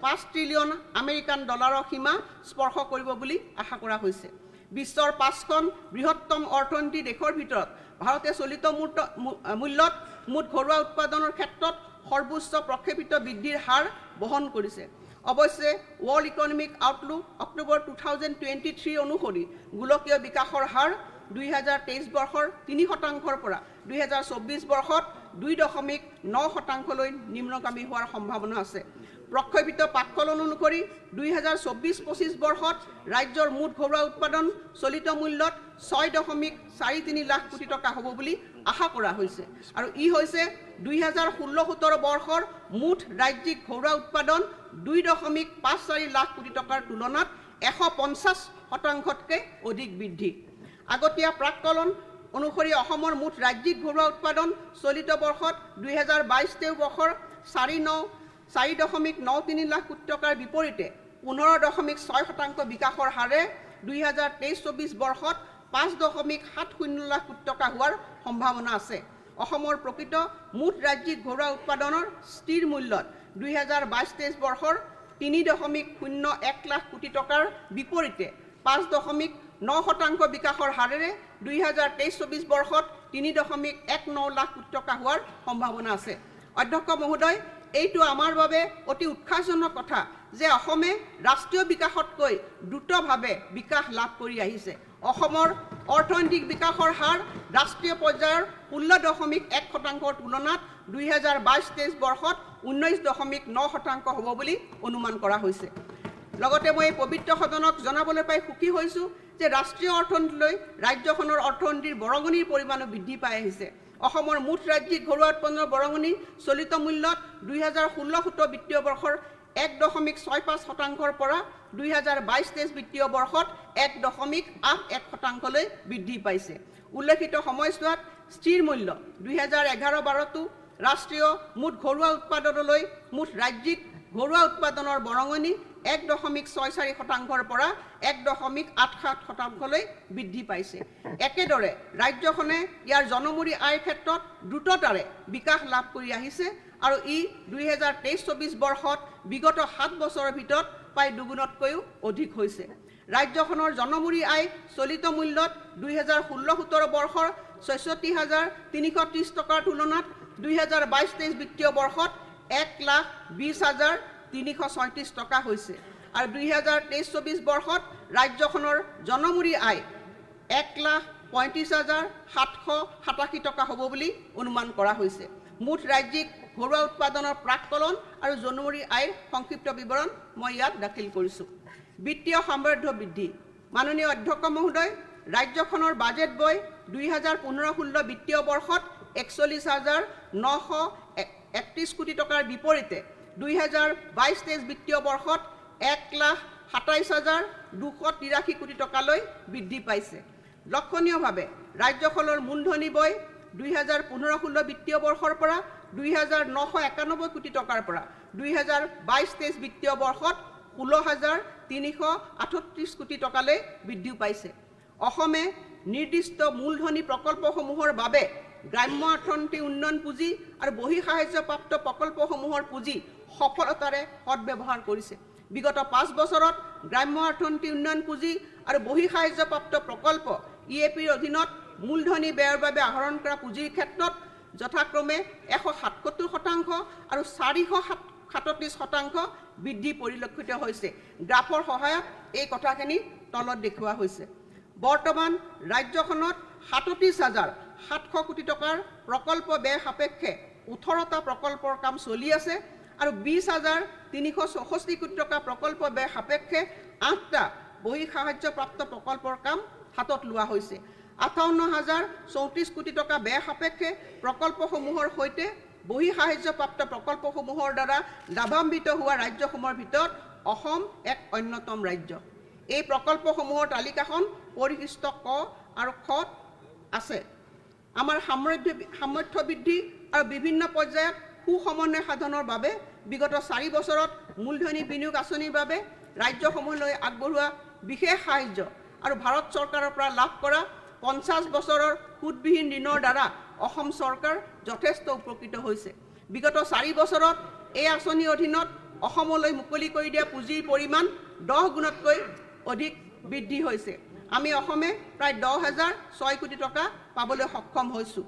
5 trillion American ডলাৰৰ সীমা স্পৰ্শ কৰিব বুলি আশা কৰা হৈছে। বিশ্বৰ 5খন বৃহত্তম অৰ্থনীতি দেশৰ ভিতৰত ভাৰতে চলিত মূল্যত মুঠ ঘৰুৱা উৎপাদনৰ ক্ষেত্ৰত সৰ্বোচ্চ প্ৰক্ষেপিত বৃদ্ধিৰ হাৰ বহন কৰিছে। অৱশ্যে ৱৰ্ল্ড ইকনমিক আউটলুক অক্টোবৰ 2023 অনুসৰি গোলকীয় বিকাশৰ হাৰ 2023 বৰ্ষৰ 3% পৰা 2024 বৰ্ষত 2.9%লৈ নিম্নগামী হোৱাৰ সম্ভাৱনা আছে। প্ৰক্ষেপিত পাঠকলন অনুসৰি 2024-25 বৰ্ষত ৰাজ্যৰ মুঠ ঘৰুৱা উৎপাদন চলিত মূল্যত 6.43 লাখ কোটি টকা হ'ব বুলি আশা কৰা হৈছে আৰু ই হৈছে 2016-17 বৰ্ষৰ মুঠ ৰাজ্যিক ঘৰুৱা উৎপাদন 2.54 লাখ কোটি টকাৰ তুলনাত 150%তকৈ অধিক বৃদ্ধি। আগতীয়া প্ৰাক্কলন অনুসৰি অসমৰ মুঠ ৰাজ্যিক ঘৰুৱা উৎপাদন চলিত বৰ্ষত 2022-23 বৰ্ষৰ 4.93 লাখ কোটি টকাৰ বিপৰীতে 15.6% বিকাশৰ হাৰে 2023-24 বৰ্ষত 5.70 লাখ কোটি টকা হোৱাৰ সম্ভাৱনা আছে। অসমৰ প্ৰকৃত মুঠ ৰাজ্যিক ঘৰুৱা উৎপাদনৰ স্থিৰ মূল্যত 2022-23 বৰ্ষৰ 3.01 লাখ কোটি টকাৰ বিপৰীতে 5.9% বিকাশৰ হাৰেৰে 2023-24 বৰ্ষত 3.19 লাখ কোটি টকা হোৱাৰ সম্ভাৱনা আছে। অধ্যক্ষ মহোদয়, এইটো আমাৰ বাবে অতি উৎসাহজনক কথা যে অসমে ৰাষ্ট্ৰীয় বিকাশতকৈ দ্ৰুতভাৱে বিকাশ লাভ কৰি আহিছে। অসমৰ অৰ্থনৈতিক বিকাশৰ হাৰ ৰাষ্ট্ৰীয় পৰ্যায়ৰ 16.1%ৰ তুলনাত 2022-23 বৰ্ষত 19.9% হ'ব বুলি অনুমান কৰা হৈছে। লগতে মই এই পবিত্ৰ সদনক জনাবলৈ পাই সুখী হৈছোঁ যে ৰাষ্ট্ৰীয় অৰ্থনীতিলৈ ৰাজ্যখনৰ অৰ্থনীতিৰ বৰঙণিৰ পৰিমাণো বৃদ্ধি পাই আহিছে। অসমৰ মুঠ ৰাজ্যিক ঘৰুৱা উৎপাদনৰ বৰঙণি চলিত মূল্যত 2016-17 বিত্তীয় বৰ্ষৰ 1.65%ৰ পৰা 2022-23 বিত্তীয় বৰ্ষত 1.81%লৈ বৃদ্ধি পাইছে। উল্লেখিত সময়ছোৱাত স্থিৰ মূল্য 2011-12 ৰাষ্ট্ৰীয় মুঠ ঘৰুৱা উৎপাদনলৈ মুঠ ৰাজ্যিক ঘৰুৱা উৎপাদনৰ বৰঙণি 1.64%ৰ পৰা 1.87%লৈ বৃদ্ধি পাইছে। একেদৰে ৰাজ্যখনে ইয়াৰ জনমূৰি আয়ৰ ক্ষেত্ৰত দ্ৰুততাৰে বিকাশ লাভ কৰি আহিছে আৰু ই 2023-24 বৰ্ষত বিগত 7 বছৰৰ ভিতৰত প্ৰায় দুগুণতকৈও অধিক হৈছে। ৰাজ্যখনৰ জনমূৰি আয় চলিত মূল্যত 2016-17 বৰ্ষৰ 66,330 টকাৰ তুলনাত 2022-23 বিত্তীয় বৰ্ষত 1,20,336 টকা হৈছে আৰু 2023-24 বৰ্ষত ৰাজ্যখনৰ জনমূৰি আয় 1,35,787 টকা হ'ব বুলি অনুমান কৰা হৈছে। মুঠ ৰাজ্যিক ঘৰুৱা উৎপাদনৰ প্ৰাক্কলন আৰু জনমূৰি আয়ৰ সংক্ষিপ্ত বিৱৰণ মই ইয়াত দাখিল কৰিছোঁ। বিত্তীয় সামৰ্থ্য বৃদ্ধি। মাননীয় অধ্যক্ষ মহোদয়, ৰাজ্যখনৰ বাজেট ব্যয় 2015-16 বিত্তীয় বৰ্ষত 41,931 কোটি টকাৰ বিপৰীতে 2022-23 বিত্তীয় বৰ্ষত 1,27,283 কোটি টকালৈ বৃদ্ধি পাইছে। লক্ষণীয়ভাৱে ৰাজ্যখনৰ মূলধনী ব্যয় 2015-16 বিত্তীয় বৰ্ষৰ পৰা 2,991 কোটি টকাৰ পৰা 2022-23 বিত্তীয় বৰ্ষত 16,338 কোটি টকালৈ বৃদ্ধি পাইছে। অসমে নিৰ্দিষ্ট মূলধনী প্ৰকল্পসমূহৰ বাবে গ্ৰাম্য অৰ্থনীতি উন্নয়ন পুঁজি আৰু বহিঃসাহায্যপ্ৰাপ্ত প্ৰকল্পসমূহৰ পুঁজি সফলতাৰে সদ্ব্যৱহাৰ কৰিছে। বিগত 5 বছৰত গ্ৰাম্য অৰ্থনীতি উন্নয়ন পুঁজি আৰু বহিঃসাহায্যপ্ৰাপ্ত প্ৰকল্প EAPৰ অধীনত মূলধনী ব্যয়ৰ বাবে আহৰণ কৰা পুঁজিৰ ক্ষেত্ৰত যথাক্ৰমে 177% আৰু 437% বৃদ্ধি পৰিলক্ষিত হৈছে। গ্ৰাফৰ সহায়ত এই কথাখিনি তলত দেখুওৱা হৈছে। বৰ্তমান ৰাজ্যখনত 37,700 কোটি টকাৰ প্ৰকল্প ব্যয় সাপেক্ষে 18টা প্ৰকল্পৰ কাম চলি আছে আৰু 20,364 কোটি টকা প্ৰকল্প ব্যয় সাপেক্ষে 8টা বহিঃসাহায্যপ্ৰাপ্ত প্ৰকল্পৰ কাম হাতত লোৱা হৈছে। 58,034 কোটি টকা ব্যয় সাপেক্ষে প্ৰকল্পসমূহৰ সৈতে বহিঃসাহায্যপ্ৰাপ্ত প্ৰকল্পসমূহৰ দ্বাৰা লাভান্বিত হোৱা ৰাজ্যসমূহৰ ভিতৰত অসম এক অন্যতম ৰাজ্য। এই প্ৰকল্পসমূহৰ তালিকাখন পৰিশিষ্ট ক আৰু খত আছে। আমাৰ সামৰ্থ্য বৃদ্ধি আৰু বিভিন্ন পৰ্যায়ত সুসমন্বয় সাধনৰ বাবে বিগত 4 বছৰত মূলধনী বিনিয়োগ আঁচনিৰ বাবে ৰাজ্যসমূহলৈ আগবঢ়োৱা বিশেষ সাহায্য আৰু ভাৰত চৰকাৰৰ পৰা লাভ কৰা 50 বছৰৰ সুদবিহীন ঋণৰ দ্বাৰা অসম চৰকাৰ যথেষ্ট উপকৃত হৈছে। বিগত 4 বছৰত এই আঁচনিৰ অধীনত অসমলৈ মুকলি কৰি দিয়া পুঁজিৰ পৰিমাণ 10 গুণতকৈ অধিক বৃদ্ধি হৈছে। আমি অসমে প্ৰায় 10,006 কোটি টকা পাবলৈ সক্ষম হৈছোঁ।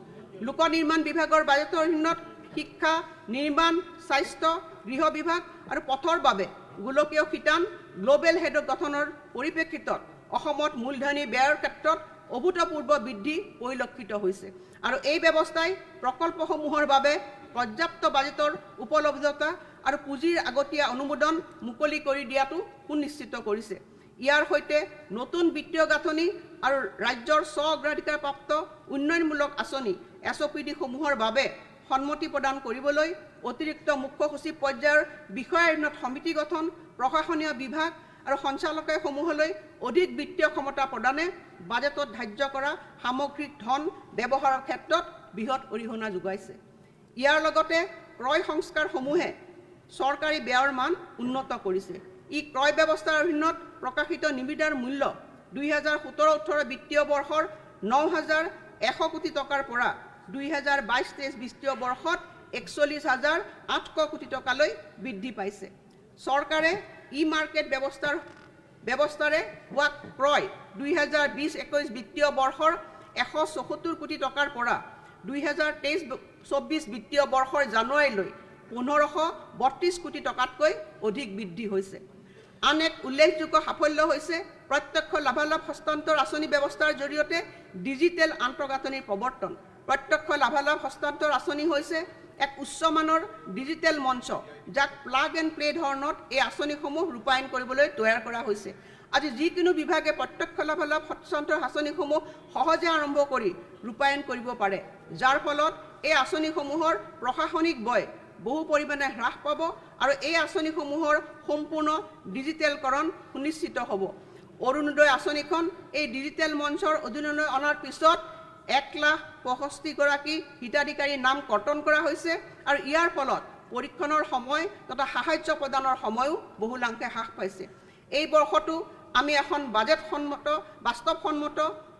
লোক নিৰ্মাণ বিভাগৰ বাজেটৰ অধীনত শিক্ষা, নিৰ্মাণ, স্বাস্থ্য, গৃহ বিভাগ আৰু পথৰ বাবে গোলকীয় শিতান গ্লোবেল হেড গঠনৰ পৰিপ্ৰেক্ষিতত অসমত মূলধনী ব্যয়ৰ ক্ষেত্ৰত অভূতপূৰ্ব বৃদ্ধি পৰিলক্ষিত হৈছে আৰু এই ব্যৱস্থাই প্ৰকল্পসমূহৰ বাবে পৰ্যাপ্ত বাজেটৰ উপলব্ধতা আৰু পুঁজিৰ আগতীয়া অনুমোদন মুকলি কৰি দিয়াটো সুনিশ্চিত কৰিছে। ইয়াৰ সৈতে নতুন বিত্তীয় গাঁথনি আৰু ৰাজ্যৰ স্ব অগ্ৰাধিকাৰপ্ৰাপ্ত উন্নয়নমূলক আঁচনি SOPD-সমূহৰ বাবে সন্মতি প্ৰদান কৰিবলৈ অতিৰিক্ত মুখ্য সচিব পৰ্যায়ৰ বিষয়াধীনত সমিতি গঠন, প্ৰশাসনীয় বিভাগ আৰু সঞ্চালকালয়সমূহলৈ অধিক বিত্তীয় ক্ষমতা প্ৰদানে বাজেটত ধাৰ্য কৰা সামগ্ৰিক ধন ব্যৱহাৰৰ ক্ষেত্ৰত বৃহৎ অৰিহণা যোগাইছে। ইয়াৰ লগতে ক্ৰয় সংস্কাৰসমূহে চৰকাৰী ব্যয়ৰ মান উন্নত কৰিছে। ই ক্ৰয় ব্যৱস্থাৰ অধীনত প্ৰকাশিত নিবিদাৰ মূল্য 2017-18 বিত্তীয় বৰ্ষৰ 9,100 কোটি টকাৰ পৰা 2022-23 বিত্তীয় বৰ্ষত 41,800 কোটি টকালৈ বৃদ্ধি পাইছে। চৰকাৰে ই-মাৰ্কেট ব্যৱস্থাৰে হোৱা ক্ৰয় 2020-21 বিত্তীয় বৰ্ষৰ 174 কোটি টকাৰ পৰা 2023-24 বিত্তীয় বৰ্ষৰ জানুৱাৰীলৈ 1,532 কোটি টকাতকৈ অধিক বৃদ্ধি হৈছে। আন এক উল্লেখযোগ্য সাফল্য হৈছে প্ৰত্যক্ষ লাভালাভ হস্তান্তৰ আঁচনি ব্যৱস্থাৰ জৰিয়তে ডিজিটেল আন্তঃগাঁথনিৰ প্ৰৱৰ্তন। প্ৰত্যক্ষ লাভালাভ হস্তান্তৰ আঁচনি হৈছে এক উচ্চমানৰ ডিজিটেল মঞ্চ, যাক প্লাগ এণ্ড প্লে ধৰণত এই আঁচনিসমূহ ৰূপায়ণ কৰিবলৈ তৈয়াৰ কৰা হৈছে। আজি যিকোনো বিভাগে প্ৰত্যক্ষ লাভালাভ হস্তান্তৰ আঁচনিসমূহ সহজে আৰম্ভ কৰি ৰূপায়ণ কৰিব পাৰে, যাৰ ফলত এই আঁচনিসমূহৰ প্ৰশাসনিক ব্যয় বহু পৰিমাণে হ্ৰাস পাব আৰু এই আঁচনিসমূহৰ সম্পূৰ্ণ ডিজিটেলকৰণ সুনিশ্চিত হ'ব। অৰুণোদয় আঁচনিখন এই ডিজিটেল মঞ্চৰ অধীনলৈ অনাৰ পিছত 1,65,000 হিতাধিকাৰীৰ নাম কৰ্তন কৰা হৈছে আৰু ইয়াৰ ফলত পৰীক্ষণৰ সময় তথা সাহায্য প্ৰদানৰ সময়ো বহুলাংশে হ্ৰাস পাইছে। এই বৰ্ষটো আমি এখন বাস্তৱসন্মত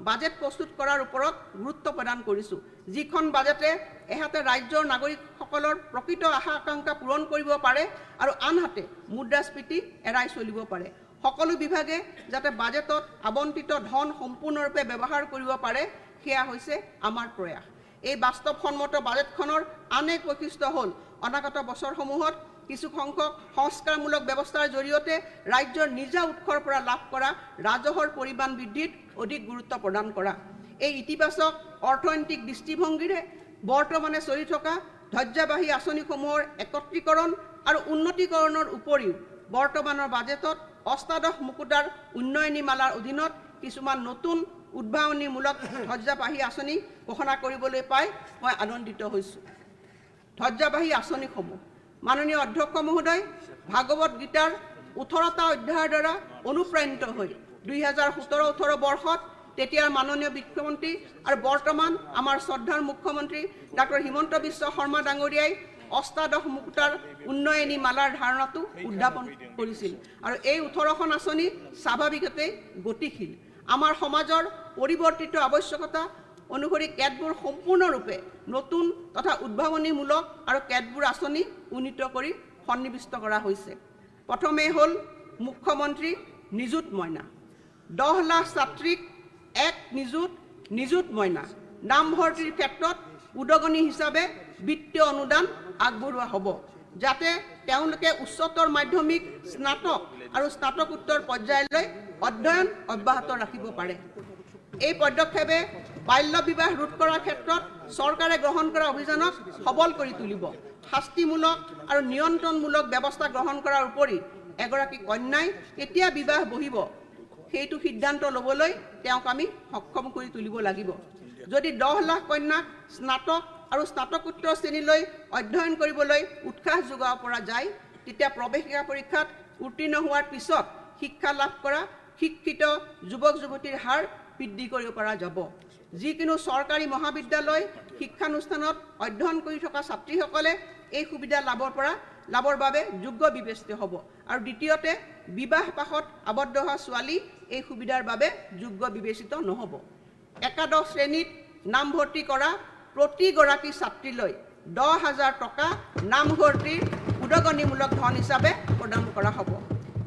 বাজেট প্ৰস্তুত কৰাৰ ওপৰত গুৰুত্ব প্ৰদান কৰিছোঁ, যিখন বাজেটে এহাতে ৰাজ্যৰ নাগৰিকসকলৰ প্ৰকৃত আশা আকাংক্ষা পূৰণ কৰিব পাৰে আৰু আনহাতে মুদ্ৰাস্ফীতি এৰাই চলিব পাৰে। সকলো বিভাগে যাতে বাজেটত আবণ্টিত ধন সম্পূৰ্ণৰূপে ব্যৱহাৰ কৰিব পাৰে, সেয়া হৈছে আমাৰ প্ৰয়াস। এই বাস্তৱসন্মত বাজেটখনৰ আন এক বৈশিষ্ট্য হ'ল অনাগত বছৰসমূহত কিছু সংখ্যক সংস্কাৰমূলক ব্যৱস্থাৰ জৰিয়তে ৰাজ্যৰ নিজা উৎসৰ পৰা লাভ কৰা ৰাজহৰ পৰিমাণ বৃদ্ধিত অধিক গুৰুত্ব প্ৰদান কৰা। এই ইতিবাচক অৰ্থনৈতিক দৃষ্টিভংগীৰে বৰ্তমানে চলি থকা ধৈৰ্যবাহী আঁচনিসমূহৰ একত্ৰীকৰণ আৰু উন্নতীকৰণৰ উপৰিও বৰ্তমানৰ বাজেটত অষ্টাদশ মুকুতাৰ উন্নয়নী মালাৰ অধীনত কিছুমান নতুন উদ্ভাৱনীমূলক ধৈৰ্যবাহী আঁচনি ঘোষণা কৰিবলৈ পাই মই আনন্দিত হৈছোঁ। ধৈৰ্যবাহী আঁচনিসমূহ মাননীয় অধ্যক্ষ মহোদয়, ভাগৱত গীতাৰ 18টা অধ্যায়ৰ দ্বাৰা অনুপ্ৰাণিত হৈ 2017-18 বৰ্ষত তেতিয়াৰ মাননীয় বিত্তমন্ত্ৰী আৰু বৰ্তমান আমাৰ শ্ৰদ্ধাৰ মুখ্যমন্ত্ৰী ডক্টৰ হিমন্ত বিশ্ব শৰ্মা ডাঙৰীয়াই অষ্টাদশ মুকুতাৰ উন্নয়নী মালাৰ ধাৰণাটো উদ্ভাৱন কৰিছিল আৰু এই 18খন আঁচনি স্বাভাৱিকতে গতিশীল। আমাৰ সমাজৰ পৰিৱৰ্তিত আৱশ্যকতা অনুসৰি কেতবোৰ সম্পূৰ্ণৰূপে নতুন তথা উদ্ভাৱনীমূলক আৰু কেতবোৰ আঁচনি উন্নীত কৰি সন্নিৱিষ্ট কৰা হৈছে। প্ৰথমে হ'ল মুখ্যমন্ত্ৰী নিযুত মইনা। 10 লাখ ছাত্ৰীক এক নিযুত মইনা নামভৰ্তিৰ ক্ষেত্ৰত উদগনি হিচাপে বিত্তীয় অনুদান আগবঢ়োৱা হ'ব, যাতে তেওঁলোকে উচ্চতৰ মাধ্যমিক, স্নাতক আৰু স্নাতকোত্তৰ পৰ্যায়লৈ অধ্যয়ন অব্যাহত ৰাখিব পাৰে। এই পদক্ষেপে বাল্য বিবাহ ৰোধ কৰাৰ ক্ষেত্ৰত চৰকাৰে গ্ৰহণ কৰা অভিযানক সবল কৰি তুলিব। শাস্তিমূলক আৰু নিয়ন্ত্ৰণমূলক ব্যৱস্থা গ্ৰহণ কৰাৰ উপৰি এগৰাকী কন্যাই কেতিয়া বিবাহ বহিব সেইটো সিদ্ধান্ত ল'বলৈ তেওঁক আমি সক্ষম কৰি তুলিব লাগিব। যদি 10 লাখ কন্যাক স্নাতক আৰু স্নাতকোত্তৰ শ্ৰেণীলৈ অধ্যয়ন কৰিবলৈ উৎসাহ যোগাব পৰা যায়, তেতিয়া প্ৰৱেশিকা পৰীক্ষাত উত্তীৰ্ণ হোৱাৰ পিছত শিক্ষা লাভ কৰা শিক্ষিত যুৱক যুৱতীৰ হাৰ বৃদ্ধি কৰিব পৰা যাব। যিকোনো চৰকাৰী মহাবিদ্যালয় শিক্ষানুষ্ঠানত অধ্যয়ন কৰি থকা ছাত্ৰীসকলে এই সুবিধা লাভৰ বাবে যোগ্য বিবেচিত হ'ব আৰু দ্বিতীয়তে বিবাহ পাশত আবদ্ধ হোৱা ছোৱালী এই সুবিধাৰ বাবে যোগ্য বিবেচিত নহ'ব। একাদশ শ্ৰেণীত নামভৰ্তি কৰা প্ৰতিগৰাকী ছাত্ৰীলৈ 10,000 টকা নামভৰ্তিৰ উদগনিমূলক ধন হিচাপে প্ৰদান কৰা হ'ব।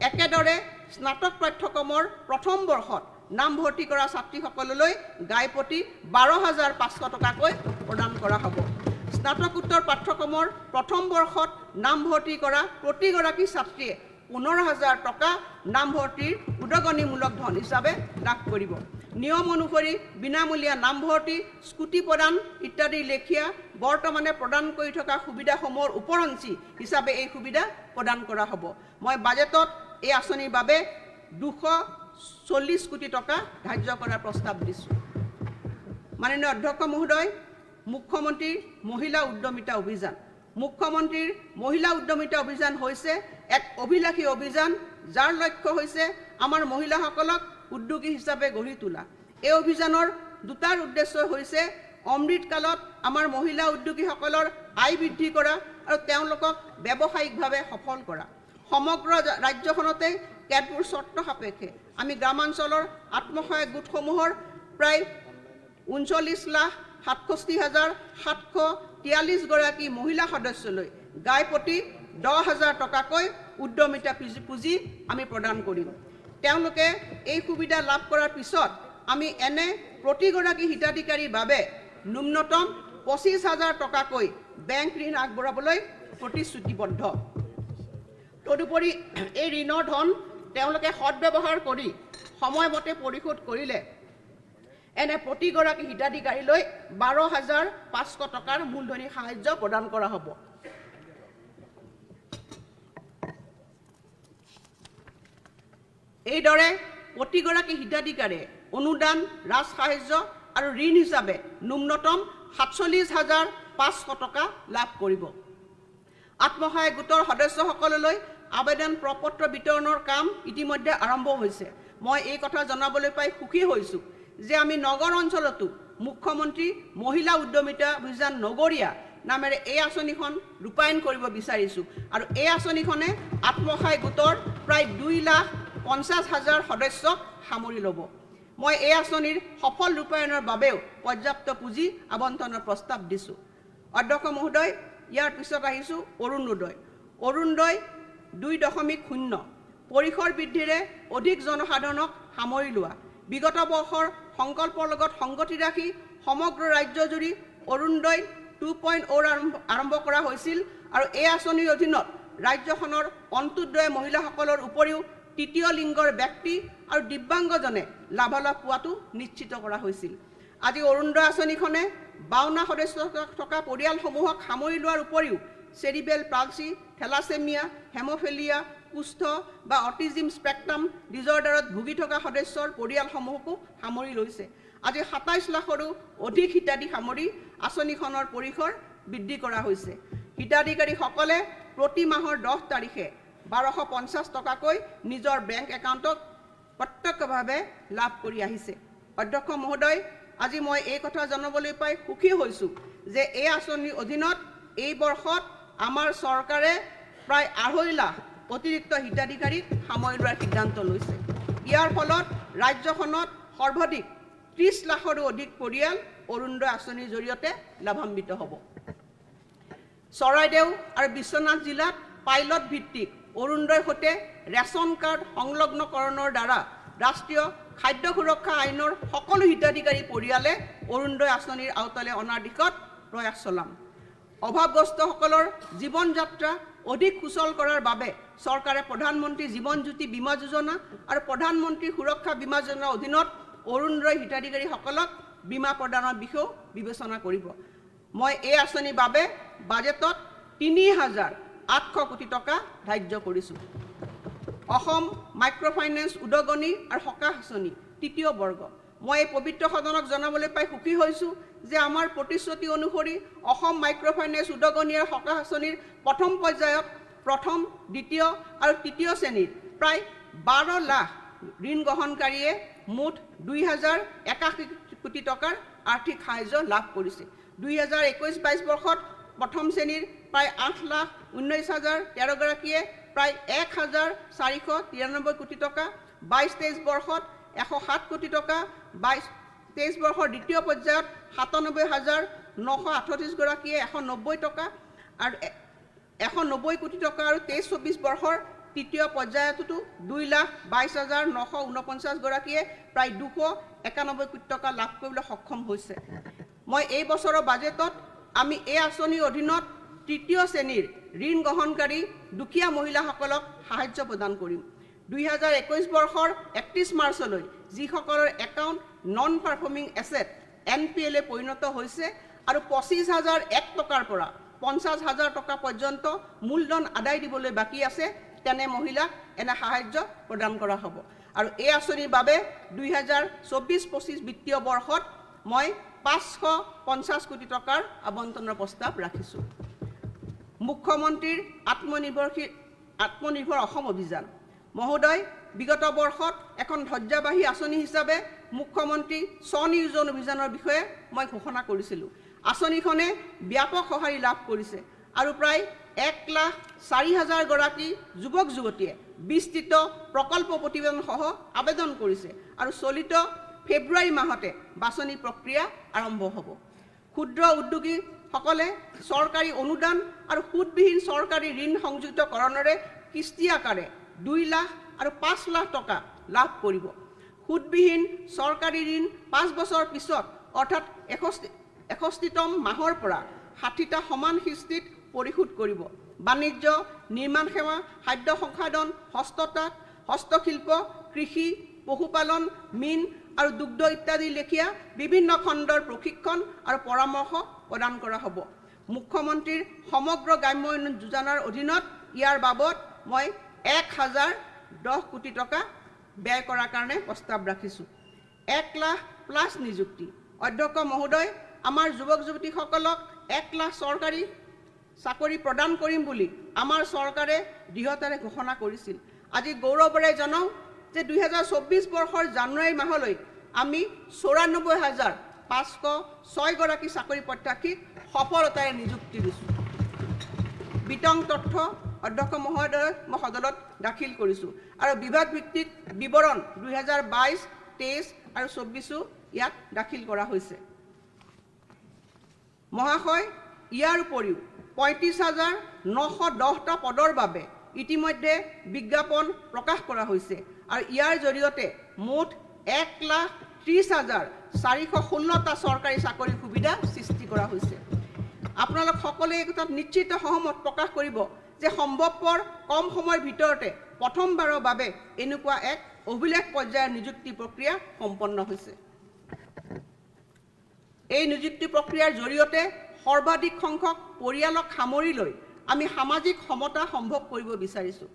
একেদৰে স্নাতক পাঠ্যক্ৰমৰ প্ৰথম বৰ্ষত নামভৰ্তি কৰা ছাত্ৰীসকললৈ গাইপতি 12,500 টকাকৈ প্ৰদান কৰা হ'ব। স্নাতকোত্তৰ পাঠ্যক্ৰমৰ প্ৰথম বৰ্ষত নামভৰ্তি কৰা প্ৰতিগৰাকী ছাত্ৰীয়ে 15,000 টকা নামভৰ্তিৰ উদগনিমূলক ধন হিচাপে লাভ কৰিব। নিয়ম অনুসৰি বিনামূলীয়া নামভৰ্তি, স্কুটি প্ৰদান ইত্যাদি লেখীয়া বৰ্তমানে প্ৰদান কৰি থকা সুবিধাসমূহৰ ওপৰঞ্চি হিচাপে এই সুবিধা প্ৰদান কৰা হ'ব। মই বাজেটত এই আঁচনিৰ বাবে 240 কোটি টকা ধাৰ্য কৰাৰ প্ৰস্তাৱ দিছোঁ। মাননীয় অধ্যক্ষ মহোদয়, মুখ্যমন্ত্ৰীৰ মহিলা উদ্যমিতা অভিযান। মুখ্যমন্ত্ৰীৰ মহিলা উদ্যমিতা অভিযান হৈছে এক অভিলাষী অভিযান, যাৰ লক্ষ্য হৈছে আমাৰ মহিলাসকলক উদ্যোগী হিচাপে গঢ়ি তোলা। এই অভিযানৰ দুটাৰ উদ্দেশ্য হৈছে অমৃতকালত আমাৰ মহিলা উদ্যোগীসকলৰ আয় বৃদ্ধি কৰা আৰু তেওঁলোকক ব্যৱসায়িকভাৱে সফল কৰা। সমগ্ৰ ৰাজ্যখনতে কেতবোৰ চৰ্ত সাপেক্ষে আমি গ্ৰামাঞ্চলৰ আত্মসহায়ক গোটসমূহৰ প্ৰায় 39,67,743 গৰাকী মহিলা সদস্যলৈ গাইপতি 10,000 টকাকৈ উদ্যমিতা পুঁজি আমি প্ৰদান কৰিম। তেওঁলোকে এই সুবিধা লাভ কৰাৰ পিছত আমি এনে প্ৰতিগৰাকী হিতাধিকাৰীৰ বাবে ন্যূনতম 25,000 টকাকৈ বেংক ঋণ আগবঢ়াবলৈ প্ৰতিশ্ৰুতিবদ্ধ। তদুপৰি এই ঋণৰ ধন তেওঁলোকে সৎব্যৱহাৰ কৰি সময়মতে পৰিশোধ কৰিলে এনে প্ৰতিগৰাকী হিতাধিকাৰীলৈ 12,500 টকাৰ মূলধনী সাহায্য প্ৰদান কৰা হ'ব। এইদৰে প্ৰতিগৰাকী হিতাধিকাৰীয়ে অনুদান, ৰাজ সাহায্য আৰু ঋণ হিচাপে ন্যূনতম 47,500 টকা লাভ কৰিব। আত্মসহায়ক গোটৰ সদস্যসকললৈ আবেদন প্ৰপত্ৰ বিতৰণৰ কাম ইতিমধ্যে আৰম্ভ হৈছে। মই এই কথা জনাবলৈ পাই সুখী হৈছোঁ যে আমি নগৰ অঞ্চলতো মুখ্যমন্ত্ৰী মহিলা উদ্যমিতা অভিযান নগৰীয়া নামেৰে এই আঁচনিখন ৰূপায়ণ কৰিব বিচাৰিছোঁ আৰু এই আঁচনিখনে আত্মসহায়ক গোটৰ প্ৰায় 2,50,000 সদস্যক সামৰি ল'ব। মই এই আঁচনিৰ সফল ৰূপায়ণৰ বাবেও পৰ্যাপ্ত পুঁজি আবণ্টনৰ প্ৰস্তাৱ দিছোঁ। অধ্যক্ষ মহোদয়, ইয়াৰ পিছত আহিছোঁ অৰুণোদয়। অৰুণোদয় 2.0 পৰিসৰ বৃদ্ধিৰে অধিক জনসাধাৰণক সামৰি লোৱা। বিগত বৰ্ষৰ সংকল্পৰ লগত সংগতি ৰাখি সমগ্ৰ ৰাজ্যজুৰি অৰুণোদয় 2.0 আৰম্ভ কৰা হৈছিল আৰু এই আঁচনিৰ অধীনত ৰাজ্যখনৰ অন্তোদয় মহিলাসকলৰ উপৰিও তৃতীয় লিংগৰ ব্যক্তি আৰু দিব্যাংগজনে লাভালাভ পোৱাটো নিশ্চিত কৰা হৈছিল। আজি অৰুণোদয় আঁচনিখনে 52 সদস্য থকা পৰিয়ালসমূহক সামৰি লোৱাৰ উপৰিও চেৰিবেল পালচি, থেলাছেমিয়া, হেমোফিলিয়া, কুষ্ঠ বা অটিজিম স্পেক্ট্ৰাম ডিজৰ্ডাৰত ভুগি থকা সদস্যৰ পৰিয়ালসমূহকো সামৰি লৈছে। আজি 27 লাখৰো অধিক হিতাধিকাৰী সামৰি আঁচনিখনৰ পৰিসৰ বৃদ্ধি কৰা হৈছে। হিতাধিকাৰীসকলে প্ৰতি মাহৰ 10 তাৰিখে 1250 টকাকৈ নিজৰ বেংক একাউণ্টত প্ৰত্যক্ষভাৱে লাভ কৰি আহিছে। অধ্যক্ষ মহোদয়, আজি মই এই কথা জনাবলৈ পাই সুখী হৈছোঁ যে এই আঁচনিৰ অধীনত এই বৰ্ষত আমাৰ চৰকাৰে প্ৰায় 2.5 লাখ অতিৰিক্ত হিতাধিকাৰীক সামৰি লোৱাৰ সিদ্ধান্ত লৈছে। ইয়াৰ ফলত ৰাজ্যখনত সৰ্বাধিক 30 লাখৰো অধিক পৰিয়াল অৰুণোদয় আঁচনিৰ জৰিয়তে লাভান্বিত হ'ব। চৰাইদেউ আৰু বিশ্বনাথ জিলাত পাইলট ভিত্তিক অৰুণোদয়ৰ সৈতে ৰেচন কাৰ্ড সংলগ্নকৰণৰ দ্বাৰা ৰাষ্ট্ৰীয় খাদ্য সুৰক্ষা আইনৰ সকলো হিতাধিকাৰী পৰিয়ালে অৰুণোদয় আঁচনিৰ আওতালৈ অনাৰ দিশত প্ৰয়াস চলাম। অভাৱগ্ৰস্তসকলৰ জীৱন যাত্ৰা অধিক সুচল কৰাৰ বাবে চৰকাৰে প্ৰধানমন্ত্ৰী জীৱন জ্যোতি বীমা যোজনা আৰু প্ৰধানমন্ত্ৰী সুৰক্ষা বীমা যোজনাৰ অধীনত অৰুণোদয় হিতাধিকাৰীসকলক বীমা প্ৰদানৰ বিষয়েও বিবেচনা কৰিব। মই এই আঁচনিৰ বাবে বাজেটত 3,800 কোটি টকা ধাৰ্য কৰিছোঁ। অসম মাইক্ৰ' ফাইনেন্স উদগনি আৰু সকাহ আঁচনি তৃতীয় বৰ্গ। মই এই পবিত্ৰ সদনক জনাবলৈ পাই সুখী হৈছোঁ যে আমাৰ প্ৰতিশ্ৰুতি অনুসৰি অসম মাইক্ৰ' ফাইনেন্স উদগনি আৰু সকাহ আঁচনিৰ প্ৰথম পৰ্যায়ত প্ৰথম, দ্বিতীয় আৰু তৃতীয় শ্ৰেণীৰ প্ৰায় 12 লাখ ঋণ গ্ৰহণকাৰীয়ে মুঠ 2,081 কোটি টকাৰ আৰ্থিক সাহায্য লাভ কৰিছে। 2021-22 বৰ্ষত প্ৰথম শ্ৰেণীৰ প্ৰায় 8,19,013 গৰাকীয়ে প্ৰায় 1,493 কোটি টকা, 22-23 বৰ্ষত 107 কোটি টকা, 22-23 বৰ্ষৰ দ্বিতীয় পৰ্যায়ত 97,938 গৰাকীয়ে 190 টকা আৰু 190 কোটি টকা আৰু 23-24 বৰ্ষৰ তৃতীয় পৰ্যায়তো 2,22,949 গৰাকীয়ে প্ৰায় 291 কোটি টকা লাভ কৰিবলৈ সক্ষম হৈছে। মই এই বছৰৰ বাজেটত আমি এই আঁচনিৰ অধীনত তৃতীয় শ্ৰেণীৰ ঋণ গ্ৰহণকাৰী দুখীয়া মহিলাসকলক সাহায্য প্ৰদান কৰিম। 2021 বৰ্ষৰ 31 মাৰ্চলৈ যিসকলৰ account non performing asset NPL পৰিণত হৈছে আৰু 25,001 টকাৰ পৰা 50,000 টকা পৰ্যন্ত মূলধন আদায় দিবলৈ বাকী আছে, তেনে মহিলাক এনে সাহায্য প্ৰদান কৰা হ'ব। আৰু এই আঁচনিৰ বাবে 2024-25 বিত্তীয় বৰ্ষত মই 550 কোটি টকাৰ আবণ্টনৰ প্ৰস্তাৱ ৰাখিছোঁ। মুখ্যমন্ত্ৰীৰ আত্মনিৰ্ভৰ অসম অভিযান মহোদয়, বিগত বৰ্ষত এখন ধৈৰ্যবাহী আঁচনি হিচাপে মুখ্যমন্ত্ৰী স্বনিয়োজন অভিযানৰ বিষয়ে মই ঘোষণা কৰিছিলোঁ। আঁচনিখনে ব্যাপক সঁহাৰি লাভ কৰিছে আৰু প্ৰায় 1,04,000 গৰাকী যুৱক যুৱতীয়ে বিস্তৃত প্ৰকল্প প্ৰতিবেদনসহ আবেদন কৰিছে আৰু চলিত ফেব্ৰুৱাৰী মাহতে বাছনি প্ৰক্ৰিয়া আৰম্ভ হ'ব। ক্ষুদ্ৰ উদ্যোগীসকলে চৰকাৰী অনুদান আৰু সুদবিহীন চৰকাৰী ঋণ সংযুক্তকৰণেৰে কিস্তি আকাৰে 2 লাখ আৰু 5 লাখ টকা লাভ কৰিব। সুদবিহীন চৰকাৰী ঋণ 5 বছৰ পিছত অৰ্থাৎ 61তম মাহৰ পৰা 60টা সমান কিস্তিত পৰিশোধ কৰিব। বাণিজ্য, নিৰ্মাণ সেৱা, খাদ্য সংসাধন, হস্ততাঁত, হস্তশিল্প, কৃষি, পশুপালন, মীন আৰু দুগ্ধ ইত্যাদি লেখীয়া বিভিন্ন খণ্ডৰ প্ৰশিক্ষণ আৰু পৰামৰ্শ প্ৰদান কৰা হ'ব। মুখ্যমন্ত্ৰীৰ সমগ্ৰ গ্ৰাম্য উন্নয়ন যোজনাৰ অধীনত ইয়াৰ বাবদ মই 1,010 কোটি টকা ব্যয় কৰাৰ কাৰণে প্ৰস্তাৱ ৰাখিছোঁ। 1 লাখ প্লাছ নিযুক্তি। অধ্যক্ষ মহোদয়, আমাৰ যুৱক যুৱতীসকলক 1 লাখ চৰকাৰী চাকৰি প্ৰদান কৰিম বুলি আমাৰ চৰকাৰে দৃঢ়তাৰে ঘোষণা কৰিছিল। আজি গৌৰৱেৰে জনাওঁ যে 2024 বৰ্ষৰ জানুৱাৰী মাহলৈ আমি 94,506 গৰাকী চাকৰি প্ৰত্যাশীক সফলতাৰে নিযুক্তি দিছোঁ। বিতং তথ্য অধ্যক্ষ মহোদয় মই সদনত দাখিল কৰিছোঁ আৰু বিভাগ ভিত্তিক বিৱৰণ 2022, 23 আৰু 24 ইয়াত দাখিল কৰা হৈছে। মহাশয়, ইয়াৰ উপৰিও 35,910টা পদৰ বাবে ইতিমধ্যে বিজ্ঞাপন প্ৰকাশ কৰা হৈছে আৰু ইয়াৰ জৰিয়তে মুঠ 1,30,416টা চৰকাৰী চাকৰিৰ সুবিধা সৃষ্টি কৰা হৈছে। আপোনালোক সকলোৱে এই কথাত নিশ্চিত সহমত প্ৰকাশ কৰিব যে সম্ভৱপৰ কম সময়ৰ ভিতৰতে প্ৰথমবাৰৰ বাবে এনেকুৱা এক অভিলেখ পৰ্যায়ৰ নিযুক্তি প্ৰক্ৰিয়া সম্পন্ন হৈছে। এই নিযুক্তি প্ৰক্ৰিয়াৰ জৰিয়তে সৰ্বাধিক সংখ্যক পৰিয়ালক সামৰি লৈ আমি সামাজিক সমতা সম্ভৱ কৰিব বিচাৰিছোঁ।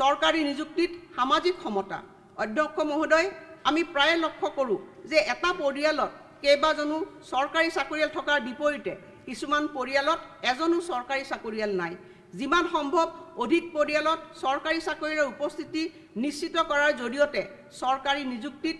চৰকাৰী নিযুক্তিত সামাজিক সমতা। অধ্যক্ষ মহোদয়, আমি প্ৰায়ে লক্ষ্য কৰোঁ যে এটা পৰিয়ালত কেইবাজনো চৰকাৰী চাকৰিয়াল থকাৰ বিপৰীতে কিছুমান পৰিয়ালত এজনো চৰকাৰী চাকৰিয়াল নাই। যিমান সম্ভৱ অধিক পৰিয়ালত চৰকাৰী চাকৰিৰ উপস্থিতি নিশ্চিত কৰাৰ জৰিয়তে চৰকাৰী নিযুক্তিত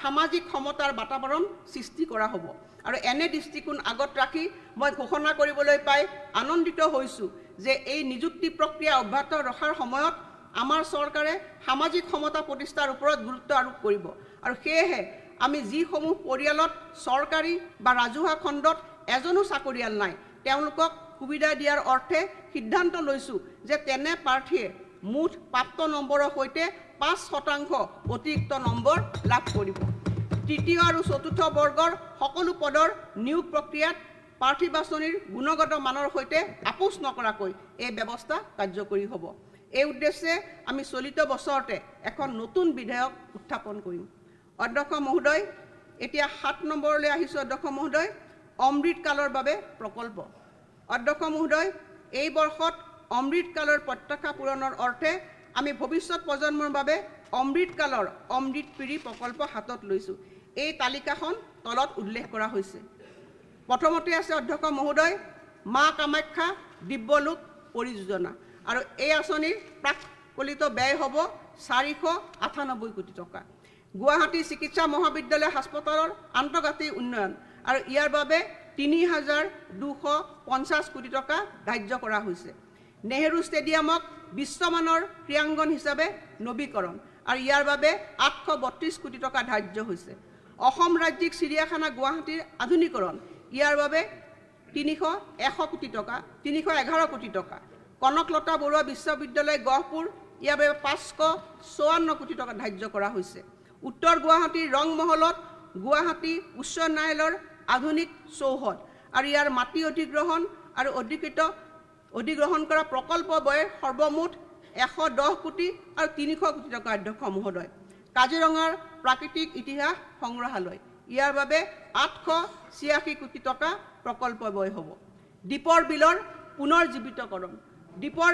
সামাজিক সমতাৰ বাতাবৰণ সৃষ্টি কৰা হ'ব। আৰু এনে দৃষ্টিকোণ আগত ৰাখি মই ঘোষণা কৰিবলৈ পাই আনন্দিত হৈছোঁ যে এই নিযুক্তি প্ৰক্ৰিয়া অব্যাহত ৰখাৰ সময়ত আমাৰ চৰকাৰে সামাজিক সমতা প্ৰতিষ্ঠাৰ ওপৰত গুৰুত্ব আৰোপ কৰিব। আৰু সেয়েহে আমি যিসমূহ পৰিয়ালত চৰকাৰী বা ৰাজহুৱা খণ্ডত এজনো চাকৰিয়াল নাই, তেওঁলোকক সুবিধা দিয়াৰ অৰ্থে সিদ্ধান্ত লৈছোঁ যে তেনে প্ৰাৰ্থীয়ে মুঠ প্ৰাপ্ত নম্বৰৰ সৈতে 5% অতিৰিক্ত নম্বৰ লাভ কৰিব। তৃতীয় আৰু চতুৰ্থ বৰ্গৰ সকলো পদৰ নিয়োগ প্ৰক্ৰিয়াত প্ৰাৰ্থী বাছনিৰ গুণগত মানৰ সৈতে আপোচ নকৰাকৈ এই ব্যৱস্থা কাৰ্যকৰী হ'ব। এই উদ্দেশ্যে আমি চলিত বছৰতে এখন নতুন বিধেয়ক উত্থাপন কৰিম। অধ্যক্ষ মহোদয়, এতিয়া 7 নম্বৰলৈ আহিছোঁ। অধ্যক্ষ মহোদয়, অমৃতকালৰ বাবে প্ৰকল্প। অধ্যক্ষ মহোদয়, এই বৰ্ষত অমৃতকালৰ প্ৰত্যাশা পূৰণৰ অৰ্থে আমি ভৱিষ্যত প্ৰজন্মৰ বাবে অমৃতকালৰ অমৃত পিঢ়ি প্ৰকল্প হাতত লৈছোঁ। এই তালিকাখন তলত উল্লেখ কৰা হৈছে। প্ৰথমতে আছে অধ্যক্ষ মহোদয়, মা কামাখ্যা দিব্যলোক পৰিযোজনা আৰু এই আঁচনিৰ প্ৰাককলিত ব্যয় হ'ব 498 কোটি টকা। গুৱাহাটী চিকিৎসা মহাবিদ্যালয় হাস্পতালৰ আন্তঃগাঁথনি উন্নয়ন আৰু ইয়াৰ বাবে 3,250 কোটি টকা ধাৰ্য কৰা হৈছে। নেহেৰু ষ্টেডিয়ামক বিশ্বমানৰ ক্ৰীড়াংগন হিচাপে নৱীকৰণ আৰু ইয়াৰ বাবে 832 কোটি টকা ধাৰ্য হৈছে। অসম ৰাজ্যিক চিৰিয়াখানা গুৱাহাটীৰ আধুনিকৰণ, ইয়াৰ বাবে 311 কোটি টকা। কনকলতা বৰুৱা বিশ্ববিদ্যালয় গহপুৰ ইয়াৰ বাবে 554 কোটি টকা ধাৰ্য কৰা হৈছে। উত্তৰ গুৱাহাটীৰ ৰংমহলত গুৱাহাটী উচ্চ ন্যায়ালয়ৰ আধুনিক চৌহদ আৰু ইয়াৰ মাটি অধিগ্ৰহণ আৰু অধিগ্ৰহণ কৰা প্ৰকল্প ব্যয় সৰ্বমুঠ 110 কোটি আৰু 300 কোটি টকা অধ্যক্ষ মহোদয়। কাজিৰঙাৰ প্ৰাকৃতিক ইতিহাস সংগ্ৰহালয় ইয়াৰ বাবে 886 কোটি টকা প্ৰকল্প ব্যয় হ'ব। দীপৰ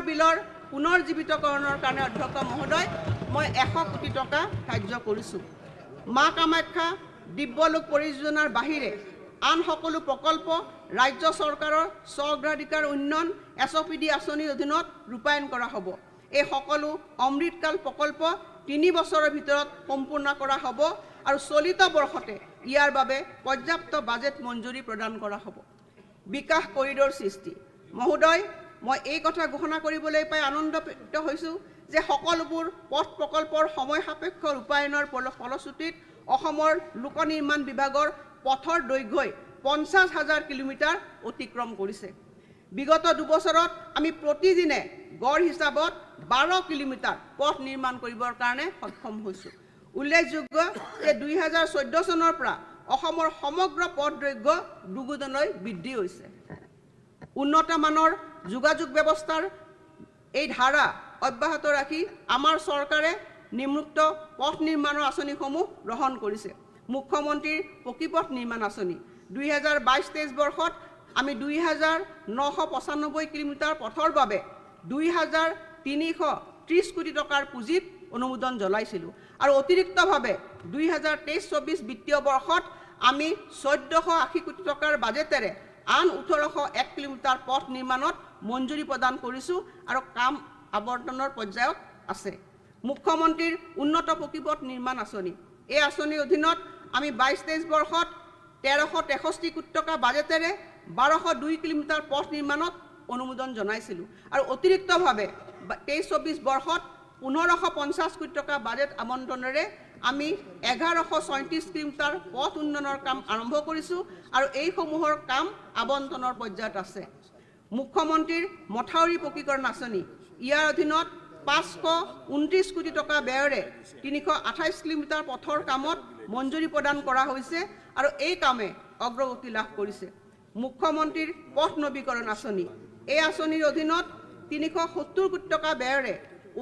বিলৰ পুনৰ্জীৱিতকৰণৰ কাৰণে অধ্যক্ষ মহোদয় মই 100 কোটি টকা ধাৰ্য কৰিছোঁ। মা কামাখ্যা দিব্যলোক পৰিযোজনাৰ বাহিৰে আন সকলো প্ৰকল্প ৰাজ্য চৰকাৰৰ স্ব-অগ্ৰাধিকাৰ উন্নয়ন SOPD আঁচনিৰ অধীনত ৰূপায়ণ কৰা হ'ব। এই সকলো অমৃতকাল প্ৰকল্প 3 বছৰৰ ভিতৰত সম্পূৰ্ণ কৰা হ'ব আৰু চলিত বৰ্ষতে ইয়াৰ বাবে পৰ্যাপ্ত বাজেট মঞ্জুৰি প্ৰদান কৰা হ'ব। বিকাশ কৰিডৰ সৃষ্টি মহোদয় মই এই কথা ঘোষণা কৰিবলৈ পাই আনন্দিত হৈছোঁ যে সকলোবোৰ পথ প্ৰকল্পৰ সময় সাপেক্ষ ৰূপায়ণৰ ফলশ্ৰুতিত অসমৰ লোক নিৰ্মাণ বিভাগৰ পথৰ দৈৰ্ঘ্যই 50,000 কিলোমিটাৰ অতিক্ৰম কৰিছে। বিগত 2 বছৰত আমি প্ৰতিদিনে গড় হিচাপত 12 কিলোমিটাৰ পথ নিৰ্মাণ কৰিবৰ কাৰণে সক্ষম হৈছোঁ। উল্লেখযোগ্য যে 2014 চনৰ পৰা অসমৰ সমগ্ৰ পথ দৈৰ্ঘ্য দুগুণলৈ বৃদ্ধি হৈছে। উন্নত মানৰ যোগাযোগ ব্যৱস্থাৰ এই ধাৰা অব্যাহত ৰাখি আমাৰ চৰকাৰে নিম্নোক্ত পথ নিৰ্মাণৰ আঁচনিসমূহ গ্ৰহণ কৰিছে। মুখ্যমন্ত্ৰীৰ পকীপথ নিৰ্মাণ আঁচনি 2022-23 বৰ্ষত আমি 2,995 কিলোমিটাৰ পথৰ বাবে 2,330 কোটি টকাৰ পুঁজিত অনুমোদন জনাইছিলোঁ আৰু অতিৰিক্তভাৱে 2023-24 বিত্তীয় বৰ্ষত আমি 1,480 কোটি টকাৰ বাজেটেৰে আন 1,801 কিলোমিটাৰ পথ নিৰ্মাণত মঞ্জুৰি প্ৰদান কৰিছোঁ আৰু কাম আৱৰ্তনৰ পৰ্যায়ত আছে। মুখ্যমন্ত্ৰীৰ উন্নত পকীপথ নিৰ্মাণ আঁচনি এই আঁচনিৰ অধীনত আমি 22-23 বৰ্ষত 1,363 কোটি টকা বাজেটেৰে 1,202 কিলোমিটাৰ পথ নিৰ্মাণত অনুমোদন জনাইছিলোঁ আৰু অতিৰিক্তভাৱে 23-24 বৰ্ষত 1,550 কোটি টকা বাজেট আবণ্টনেৰে আমি 1,137 কিলোমিটাৰ পথ উন্নয়নৰ কাম আৰম্ভ কৰিছোঁ আৰু এইসমূহৰ কাম আবণ্টনৰ পৰ্যায়ত আছে। মুখ্যমন্ত্ৰীৰ মথাউৰি পকীকৰণ আঁচনি ইয়াৰ অধীনত 529 কোটি টকা ব্যয়েৰে 328 কিলোমিটাৰ পথৰ কামত মঞ্জুৰি প্ৰদান কৰা হৈছে আৰু এই কামে অগ্ৰগতি লাভ কৰিছে। মুখ্যমন্ত্ৰীৰ পথ নৱীকৰণ আঁচনি এই আঁচনিৰ অধীনত 370 কোটি টকা ব্যয়েৰে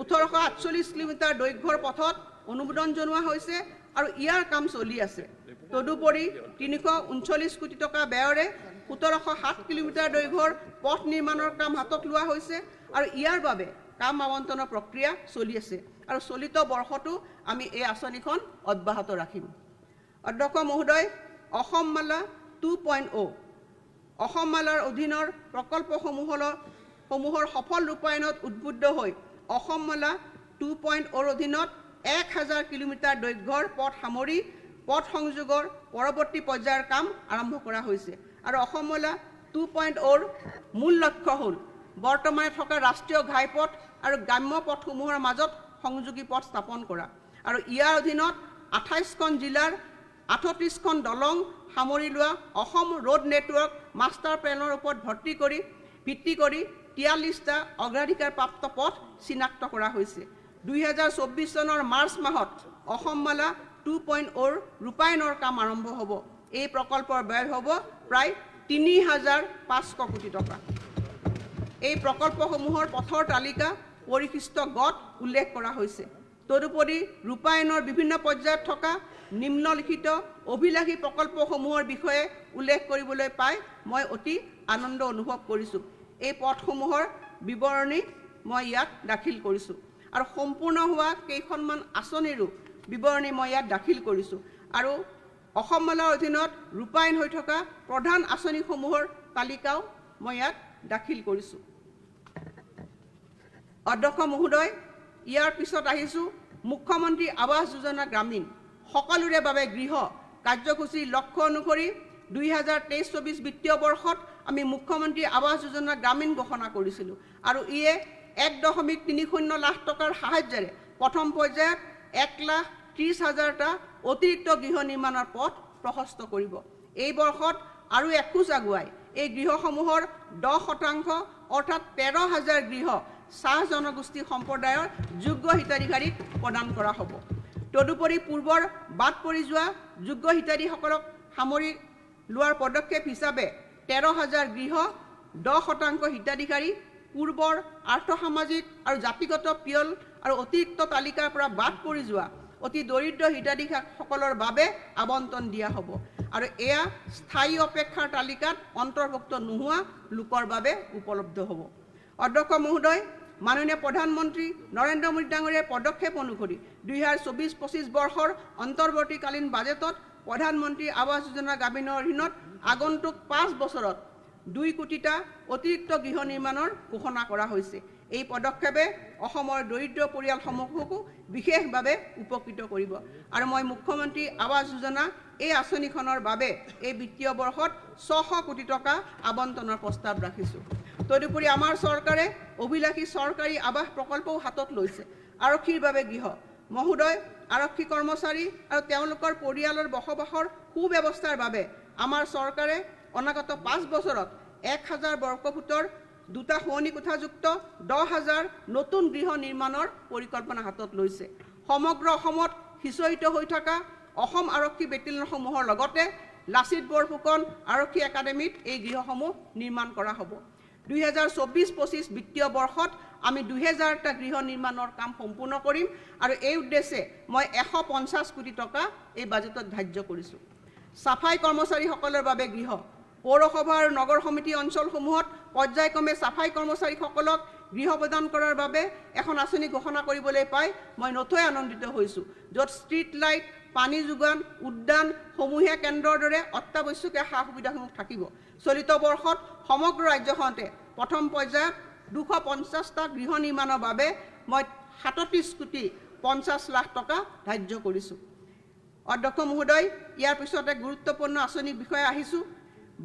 1,848 কিলোমিটাৰ দৈৰ্ঘ্যৰ পথত অনুমোদন জনোৱা হৈছে আৰু ইয়াৰ কাম চলি আছে। তদুপৰি 339 কোটি টকা ব্যয়েৰে 1,707 কিলোমিটাৰ দৈৰ্ঘ্যৰ পথ নিৰ্মাণৰ কাম হাতত লোৱা হৈছে আৰু ইয়াৰ বাবে কাম আবণ্টনৰ প্ৰক্ৰিয়া চলি আছে আৰু চলিত বৰ্ষতো আমি এই আঁচনিখন অব্যাহত ৰাখিম। অধ্যক্ষ মহোদয় অসম মালা 2.0 অসম মালাৰ অধীনৰ প্ৰকল্পসমূহৰ সফল ৰূপায়ণত উদ্বুদ্ধ হৈ অসম মালা 2.0 অধীনত 1,000 কিলোমিটাৰ দৈৰ্ঘ্যৰ পথ সামৰি পথ সংযোগৰ পৰৱৰ্তী পৰ্যায়ৰ কাম আৰম্ভ কৰা হৈছে আৰু অসম মালা 2.0 মূল লক্ষ্য হ'ল বৰ্তমানে থকা ৰাষ্ট্ৰীয় ঘাইপথ আৰু গ্ৰাম্য পথসমূহৰ মাজত সংযোগী পথ স্থাপন কৰা আৰু ইয়াৰ অধীনত 28খন জিলাৰ 38খন দলং সামৰি লোৱা অসম ৰোড নেটৱৰ্ক মাষ্টাৰ প্লেনৰ ওপৰত ভিত্তি কৰি 43টা অগ্ৰাধিকাৰপ্ৰাপ্ত পথ চিনাক্ত কৰা হৈছে। 2024 চনৰ মাৰ্চ মাহত অসম মালা 2.0 ৰূপায়ণৰ কাম আৰম্ভ হ'ব। এই প্ৰকল্পৰ ব্যয় হ'ব প্ৰায় 3,500 কোটি টকা। এই প্ৰকল্পসমূহৰ পথৰ তালিকা পৰিশিষ্ট গত উল্লেখ কৰা হৈছে। তদুপৰি ৰূপায়ণৰ বিভিন্ন পৰ্যায়ত থকা নিম্নলিখিত অভিলাষী প্ৰকল্পসমূহৰ বিষয়ে উল্লেখ কৰিবলৈ পাই মই অতি আনন্দ অনুভৱ কৰিছোঁ। এই পথসমূহৰ বিৱৰণী মই ইয়াত দাখিল কৰিছোঁ আৰু সম্পূৰ্ণ হোৱা কেইখনমান আঁচনিৰো বিৱৰণী মই ইয়াত দাখিল কৰিছোঁ আৰু অসম মালাৰ অধীনত ৰূপায়ণ হৈ থকা প্ৰধান আঁচনিসমূহৰ তালিকাও মই ইয়াত দাখিল কৰিছোঁ। অধ্যক্ষ মহোদয় ইয়াৰ পিছত আহিছোঁ মুখ্যমন্ত্ৰী আৱাস যোজনা গ্ৰামীণ সকলোৰে বাবে গৃহ কাৰ্যসূচীৰ লক্ষ্য অনুসৰি 2023-24 বিত্তীয় বৰ্ষত আমি মুখ্যমন্ত্ৰী আৱাস যোজনা গ্ৰামীণ ঘোষণা কৰিছিলোঁ আৰু ইয়ে 1.30 লাখ টকাৰ সাহায্যেৰে প্ৰথম পৰ্যায়ত 1,30,000টা অতিৰিক্ত গৃহ নিৰ্মাণৰ পথ প্ৰশস্ত কৰিব। এই বৰ্ষত আৰু এখোজ আগুৱাই এই গৃহসমূহৰ 10% অৰ্থাৎ 13,000 গৃহ চাহ জনগোষ্ঠী সম্প্ৰদায়ৰ যোগ্য হিতাধিকাৰীক প্ৰদান কৰা হ'ব। তদুপৰি পূৰ্বৰ বাদ পৰি যোৱা যোগ্য হিতাধিকাৰীসকলক সামৰি লোৱাৰ পদক্ষেপ হিচাপে 13,000 গৃহ 10% হিতাধিকাৰী পূৰ্বৰ আৰ্থসামাজিক আৰু জাতিগত পিয়ল আৰু অতিৰিক্ত তালিকাৰ পৰা বাদ পৰি যোৱা অতি দৰিদ্ৰ হিতাধিকাৰীসকলৰ বাবে আবণ্টন দিয়া হ'ব আৰু এয়া স্থায়ী অপেক্ষাৰ তালিকাত অন্তৰ্ভুক্ত নোহোৱা লোকৰ বাবে উপলব্ধ হ'ব। অধ্যক্ষ মহোদয়, মাননীয় প্ৰধানমন্ত্ৰী নৰেন্দ্ৰ মোদী ডাঙৰীয়াৰ পদক্ষেপ অনুসৰি 2024-25 বৰ্ষৰ অন্তৰ্বৰ্তীকালীন বাজেটত প্ৰধানমন্ত্ৰী আৱাস যোজনা গ্ৰামীণৰ অধীনত আগন্তুক 5 বছৰত 2 কোটিটা অতিৰিক্ত গৃহ নিৰ্মাণৰ ঘোষণা কৰা হৈছে। এই পদক্ষেপে অসমৰ দৰিদ্ৰ পৰিয়ালসমূহকো বিশেষভাৱে উপকৃত কৰিব আৰু মই মুখ্যমন্ত্ৰী আৱাস যোজনা এই আঁচনিখনৰ বাবে এই বিত্তীয় বৰ্ষত 600 কোটি টকা আবণ্টনৰ প্ৰস্তাৱ ৰাখিছোঁ। তদুপৰি আমাৰ চৰকাৰে অভিলাষী চৰকাৰী আৱাস প্ৰকল্পও হাতত লৈছে। আৰক্ষীৰ বাবে গৃহ। মহোদয়, আৰক্ষী কৰ্মচাৰী আৰু তেওঁলোকৰ পৰিয়ালৰ বসবাসৰ সুব্যৱস্থাৰ বাবে আমাৰ চৰকাৰে অনাগত 5 বছৰত 1000 বৰ্গফুটৰ 2টা শোৱনি কোঠাযুক্ত 10,000 নতুন গৃহ নিৰ্মাণৰ পৰিকল্পনা হাতত লৈছে। সমগ্ৰ অসমত সিঁচৰিত হৈ থকা অসম আৰক্ষী বেটেলিয়নসমূহৰ লগতে লাচিত বৰফুকন আৰক্ষী একাডেমীত এই গৃহসমূহ নিৰ্মাণ কৰা হ'ব। 2024-25 বিত্তীয় বৰ্ষত আমি 2000টা গৃহ নিৰ্মাণৰ কাম সম্পূৰ্ণ কৰিম আৰু এই উদ্দেশ্যে মই 150 কোটি টকা এই বাজেটত ধাৰ্য কৰিছোঁ। চাফাই কৰ্মচাৰীসকলৰ বাবে গৃহ। পৌৰসভা আৰু নগৰ সমিতি অঞ্চলসমূহত পৰ্যায়ক্ৰমে চাফাই কৰ্মচাৰীসকলক গৃহ প্ৰদান কৰাৰ বাবে এখন আঁচনি ঘোষণা কৰিবলৈ পাই মই নথৈ আনন্দিত হৈছোঁ, য'ত ষ্ট্ৰীট লাইট, পানী যোগান, উদ্যান, সমূহীয়া কেন্দ্ৰৰ দৰে অত্যাৱশ্যকীয় সা সুবিধাসমূহ থাকিব। চলিত বৰ্ষত সমগ্ৰ ৰাজ্যখনতে প্ৰথম পৰ্যায়ত 250টা গৃহ নিৰ্মাণৰ বাবে মই 37 কোটি 50 লাখ টকা ধাৰ্য কৰিছোঁ। অধ্যক্ষ মহোদয়, ইয়াৰ পিছতে গুৰুত্বপূৰ্ণ আঁচনিৰ বিষয়ে আহিছোঁ।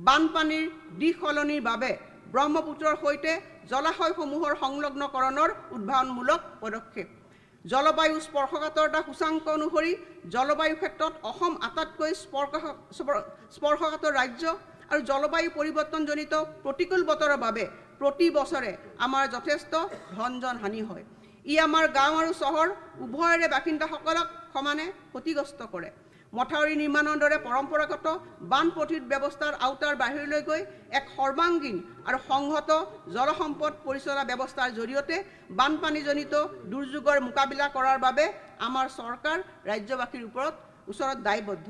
বানপানীৰ দিশ সলনিৰ বাবে ব্ৰহ্মপুত্ৰৰ সৈতে জলাশয়সমূহৰ সংলগ্নকৰণৰ উদ্ভাৱনমূলক পদক্ষেপ। জলবায়ু স্পৰ্শকাতৰতা সূচাংক অনুসৰি জলবায়ু ক্ষেত্ৰত অসম আটাইতকৈ স্পৰ্শকাতৰ ৰাজ্য আৰু জলবায়ু পৰিৱৰ্তনজনিত প্ৰতিকূল বতৰৰ বাবে প্ৰতি বছৰে আমাৰ যথেষ্ট ধন হানি হয়। ই আমাৰ গাঁও আৰু চহৰ উভয়ৰে বাসিন্দাসকলক সমানে ক্ষতিগ্ৰস্ত কৰে। মথাউৰি নিৰ্মাণৰ দৰে পৰম্পৰাগত বান প্ৰতিৰোধ ব্যৱস্থাৰ আওতাৰ বাহিৰলৈ গৈ এক সৰ্বাংগীন আৰু সংহত জলসম্পদ পৰিচালনা ব্যৱস্থাৰ জৰিয়তে বানপানীজনিত দুৰ্যোগৰ মোকাবিলা কৰাৰ বাবে আমাৰ চৰকাৰ ৰাজ্যবাসীৰ ওচৰত দায়বদ্ধ।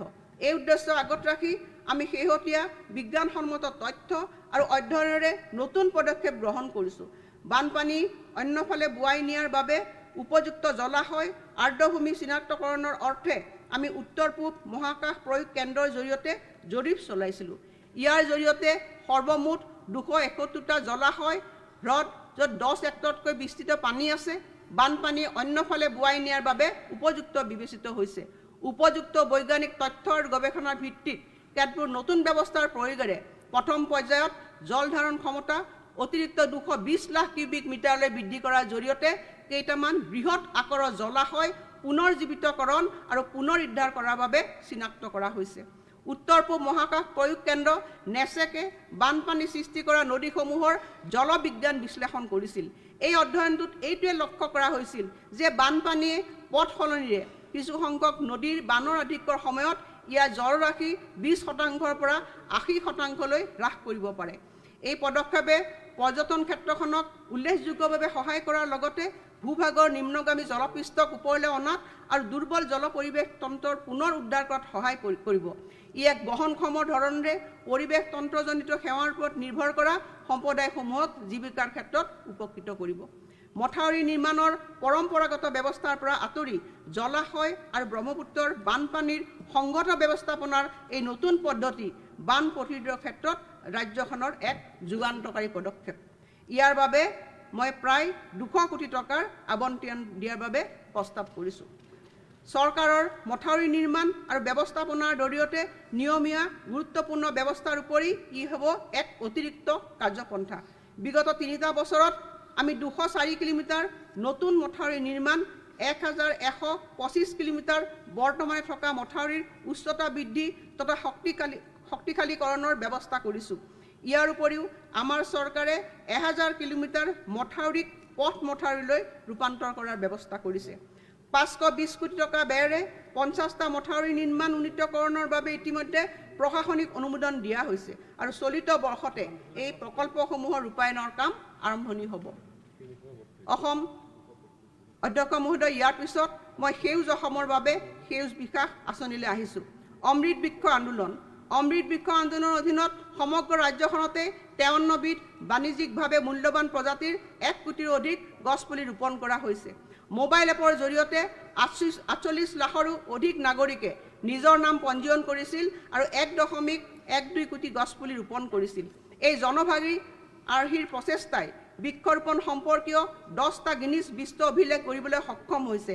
এই উদ্দেশ্য আগত ৰাখি আমি শেহতীয়া বিজ্ঞানসন্মত তথ্য আৰু অধ্যয়নেৰে নতুন পদক্ষেপ গ্ৰহণ কৰিছোঁ। বানপানী অন্যফালে বোৱাই নিয়াৰ বাবে উপযুক্ত জলাশয় আৰ্দ্ৰভূমি চিনাক্তকৰণৰ অৰ্থে আমি উত্তৰ পূব মহাকাশ প্ৰয়োগ কেন্দ্ৰৰ জৰিয়তে জৰীপ চলাইছিলোঁ। ইয়াৰ জৰিয়তে সৰ্বমুঠ 271টা জলাশয় হ্ৰদ, য'ত 10 হেক্টৰতকৈ বিস্তৃত পানী আছে, বানপানী অন্যফালে বোৱাই নিয়াৰ বাবে উপযুক্ত বিবেচিত হৈছে। উপযুক্ত বৈজ্ঞানিক তথ্য আৰু গৱেষণাৰ ভিত্তিত কেতবোৰ নতুন ব্যৱস্থাৰ প্ৰয়োগেৰে প্ৰথম পৰ্যায়ত জল ধাৰণ ক্ষমতা অতিৰিক্ত 220 লাখ কিউবিক মিটাৰলৈ বৃদ্ধি কৰাৰ জৰিয়তে কেইটামান বৃহৎ আকাৰৰ জলাশয় পুনৰ জীৱিতকৰণ আৰু পুনৰ উদ্ধাৰ কৰাৰ বাবে চিনাক্ত কৰা হৈছে। উত্তৰ পূব মহাকাশ প্ৰয়োগ কেন্দ্ৰ নেছেকে বানপানী সৃষ্টি কৰা নদীসমূহৰ জলবিজ্ঞান বিশ্লেষণ কৰিছিল। এই অধ্যয়নটোত এইটোৱে লক্ষ্য কৰা হৈছিল যে বানপানীয়ে পথ সলনিৰে কিছু সংখ্যক নদীৰ বানৰ অধিকৰ সময়ত ইয়াৰ জলৰাশি 20% পৰা 80%লৈ হ্ৰাস কৰিব পাৰে। এই পদক্ষেপে পৰ্যটন ক্ষেত্ৰখনক উল্লেখযোগ্যভাৱে সহায় কৰাৰ লগতে ভূভাগৰ নিম্নগামী জলপৃষ্ঠক ওপৰলৈ অনাত আৰু দুৰ্বল জল পৰিৱেশ তন্ত্ৰৰ পুনৰ উদ্ধাৰ কৰাত সহায় কৰিব। ই এক বহনক্ষম ধৰণেৰে পৰিৱেশ তন্ত্ৰজনিত সেৱাৰ ওপৰত নিৰ্ভৰ কৰা সম্প্ৰদায়সমূহক জীৱিকাৰ ক্ষেত্ৰত উপকৃত কৰিব। মথাউৰি নিৰ্মাণৰ পৰম্পৰাগত ব্যৱস্থাৰ পৰা আঁতৰি জলাশয় আৰু ব্ৰহ্মপুত্ৰৰ বানপানীৰ সংগত ব্যৱস্থাপনাৰ এই নতুন পদ্ধতি বান প্ৰতিৰোধৰ ক্ষেত্ৰত ৰাজ্যখনৰ এক যুগান্তকাৰী পদক্ষেপ। ইয়াৰ বাবে মই প্ৰায় 200 কোটি টকাৰ আবণ্টন দিয়াৰ বাবে প্ৰস্তাৱ কৰিছোঁ। চৰকাৰৰ মথাউৰি নিৰ্মাণ আৰু ব্যৱস্থাপনাৰ জৰিয়তে নিয়মীয়া গুৰুত্বপূৰ্ণ ব্যৱস্থাৰ উপৰি ই হ'ব এক অতিৰিক্ত কাৰ্যপন্থা। বিগত 3টা বছৰত আমি 204 কিলোমিটাৰ নতুন মথাউৰি নিৰ্মাণ, 1125 কিলোমিটাৰ বৰ্তমানে থকা মথাউৰিৰ উচ্চতা বৃদ্ধি তথা শক্তিশালীকৰণৰ ব্যৱস্থা কৰিছোঁ। ইয়াৰ উপৰিও আমাৰ চৰকাৰে 1000 কিলোমিটাৰ মথাউৰিক পথ মথাউৰিলৈ ৰূপান্তৰ কৰাৰ ব্যৱস্থা কৰিছে। 520 কোটি টকা ব্যয়েৰে 50টা মথাউৰি নিৰ্মাণ উন্নীতকৰণৰ বাবে ইতিমধ্যে প্ৰশাসনিক অনুমোদন দিয়া হৈছে আৰু চলিত বৰ্ষতে এই প্ৰকল্পসমূহৰ ৰূপায়ণৰ কাম আৰম্ভণি হ'ব। অসম অধ্যক্ষ মহোদয়, ইয়াৰ পিছত মই সেউজ অসমৰ বাবে সেউজ বিকাশ আঁচনিলৈ আহিছোঁ। অমৃত বৃক্ষ আন্দোলন অধীনত সমগ্ৰ ৰাজ্যখনতে 53বিধ বাণিজ্যিকভাৱে মূল্যৱান প্ৰজাতিৰ 1 কোটিৰো অধিক গছপুলি ৰোপণ কৰা হৈছে। মোবাইল এপৰ জৰিয়তে 48 লাখৰো অধিক নাগৰিকে নিজৰ নাম পঞ্জীয়ন কৰিছিল আৰু 1.12 কোটি গছপুলি ৰোপণ কৰিছিল। এই জনভাগী আৰ্হিৰ প্ৰচেষ্টাই বৃক্ষৰোপণ সম্পৰ্কীয় 10টা গিনিছ বিশ্ব অভিলেখ কৰিবলৈ সক্ষম হৈছে।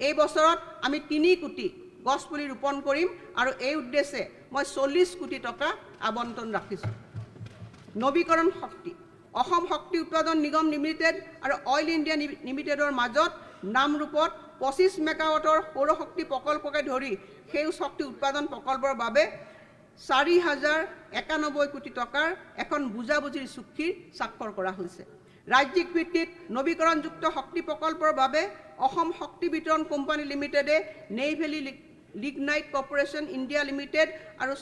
এই বছৰত আমি 3 কোটি গছপুলি ৰোপণ কৰিম আৰু এই উদ্দেশ্যে মই 40 কোটি টকা আবণ্টন ৰাখিছোঁ। নৱীকৰণ শক্তি অসম শক্তি উৎপাদন নিগম লিমিটেড আৰু অইল ইণ্ডিয়া লিমিটেডৰ মাজত নামৰূপত 25 মেগাৱাটৰ সৌৰশক্তি প্ৰকল্পকে ধৰি সেউজ শক্তি উৎপাদন প্ৰকল্পৰ বাবে 4091 কোটি টকাৰ এখন বুজাবুজিৰ চুক্তিৰ স্বাক্ষৰ কৰা হৈছে। ৰাজ্যিক ভিত্তিত নৱীকৰণযুক্ত শক্তি প্ৰকল্পৰ বাবে অসম শক্তি বিতৰণ কোম্পানী লিমিটেডে নেইভেলি লিগনাইট কৰ্পোৰেশ্যন ইণ্ডিয়া লিমিটেড আৰু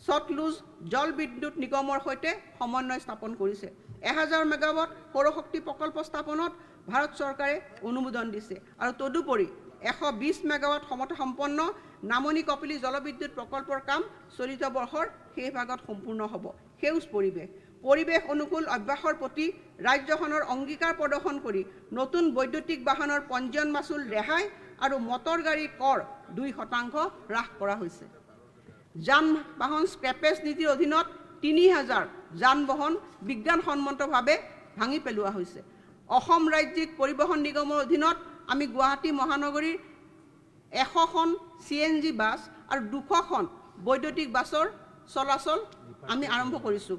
সতলুজ জল বিদ্যুৎ নিগমৰ সৈতে সমন্বয় স্থাপন কৰিছে। 1000 মেগাৱাট সৌৰশক্তি প্ৰকল্প স্থাপনত ভাৰত চৰকাৰে অনুমোদন দিছে আৰু তদুপৰি 120 মেগাৱাট ক্ষমতা সম্পন্ন নামনি কপিলী জলবিদ্যুৎ প্ৰকল্পৰ কাম চলিত বৰ্ষৰ শেষ ভাগত সম্পূৰ্ণ হ'ব। সেউজ পৰিৱেশ অনুকূল অভ্যাসৰ প্ৰতি ৰাজ্যখনৰ অংগীকাৰ প্ৰদৰ্শন কৰি নতুন বৈদ্যুতিক বাহনৰ পঞ্জীয়ন মাচুল ৰেহাই আৰু মটৰ গাড়ীৰ কৰ 2% হ্ৰাস কৰা হৈছে। যান বাহন স্ক্ৰেপেজ নীতিৰ অধীনত 3000 যান বাহন বিজ্ঞানসন্মতভাৱে ভাঙি পেলোৱা হৈছে। অসম ৰাজ্যিক পৰিবহণ নিগমৰ অধীনত আমি গুৱাহাটী মহানগৰীৰ 100খন CNG বাছ আৰু 200খন বৈদ্যুতিক বাছৰ চলাচল আমি আৰম্ভ কৰিছোঁ।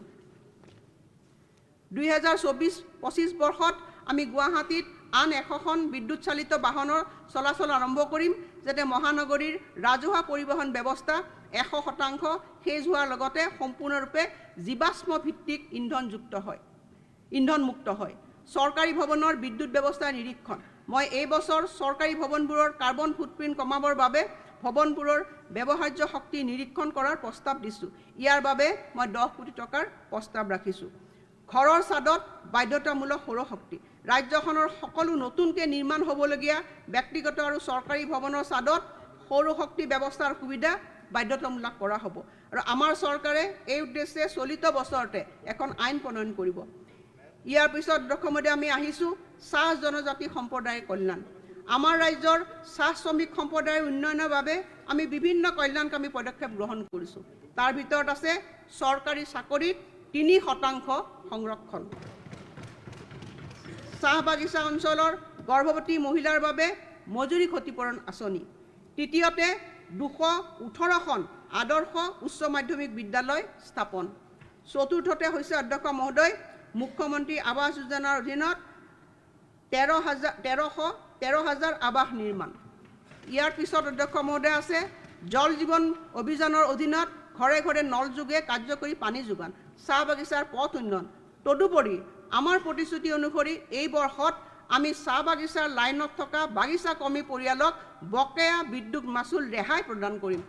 2024-25 বৰ্ষত আমি গুৱাহাটীত আন 100খন বিদ্যুৎ চালিত বাহনৰ চলাচল আৰম্ভ কৰিম, যাতে মহানগৰীৰ ৰাজহুৱা পৰিবহণ ব্যৱস্থা 100% সেউজ হোৱাৰ লগতে সম্পূৰ্ণৰূপে জীৱাশ্ম ভিত্তিক ইন্ধনমুক্ত হয়। চৰকাৰী ভৱনৰ বিদ্যুৎ ব্যৱস্থাৰ নিৰীক্ষণ মই এই বছৰ চৰকাৰী ভৱনবোৰৰ কাৰ্বন ফুটপ্ৰিণ্ট কমাবৰ বাবে ভৱনবোৰৰ ব্যৱহাৰ্য শক্তি নিৰীক্ষণ কৰাৰ প্ৰস্তাৱ দিছোঁ। ইয়াৰ বাবে মই 10 কোটি টকাৰ প্ৰস্তাৱ ৰাখিছোঁ। ঘৰৰ ছাদত বাধ্যতামূলক সৌৰশক্তি ৰাজ্যখনৰ সকলো নতুনকৈ নিৰ্মাণ হ'বলগীয়া ব্যক্তিগত আৰু চৰকাৰী ভৱনৰ ছাদত সৌৰশক্তি ব্যৱস্থাৰ সুবিধা বাধ্যতামূলক কৰা হ'ব আৰু আমাৰ চৰকাৰে এই উদ্দেশ্যে চলিত বছৰতে এখন আইন প্ৰণয়ন কৰিব। ইয়াৰ পিছত দশমতে আমি আহিছোঁ চাহ জনজাতি সম্প্ৰদায়ৰ কল্যাণ। আমাৰ ৰাজ্যৰ চাহ শ্ৰমিক সম্প্ৰদায়ৰ উন্নয়নৰ বাবে আমি বিভিন্ন কল্যাণকামী পদক্ষেপ গ্ৰহণ কৰিছোঁ। তাৰ ভিতৰত আছে চৰকাৰী চাকৰিত 3% সংৰক্ষণ, চাহ বাগিচা অঞ্চলৰ গৰ্ভৱতী মহিলাৰ বাবে মজুৰি ক্ষতিপূৰণ আঁচনি। তৃতীয়তে 218খন আদৰ্শ উচ্চ মাধ্যমিক বিদ্যালয় স্থাপন। চতুৰ্থতে হৈছে অধ্যক্ষ মহোদয় মুখ্যমন্ত্ৰী আৱাস যোজনাৰ অধীনত 13,000 আৱাস নিৰ্মাণ। ইয়াৰ পিছত অধ্যক্ষ মহোদয় আছে জল জীৱন অভিযানৰ অধীনত ঘৰে ঘৰে নল যোগে কাৰ্যকৰী পানী যোগান, চাহ বাগিচাৰ পথ উন্নয়ন। তদুপৰি আমাৰ প্ৰতিশ্ৰুতি অনুসৰি এই বৰ্ষত আমি চাহ বাগিচাৰ লাইনত থকা বাগিচা কৰ্মী পৰিয়ালক বকেয়া বিদ্যুৎ মাচুল ৰেহাই প্ৰদান কৰিম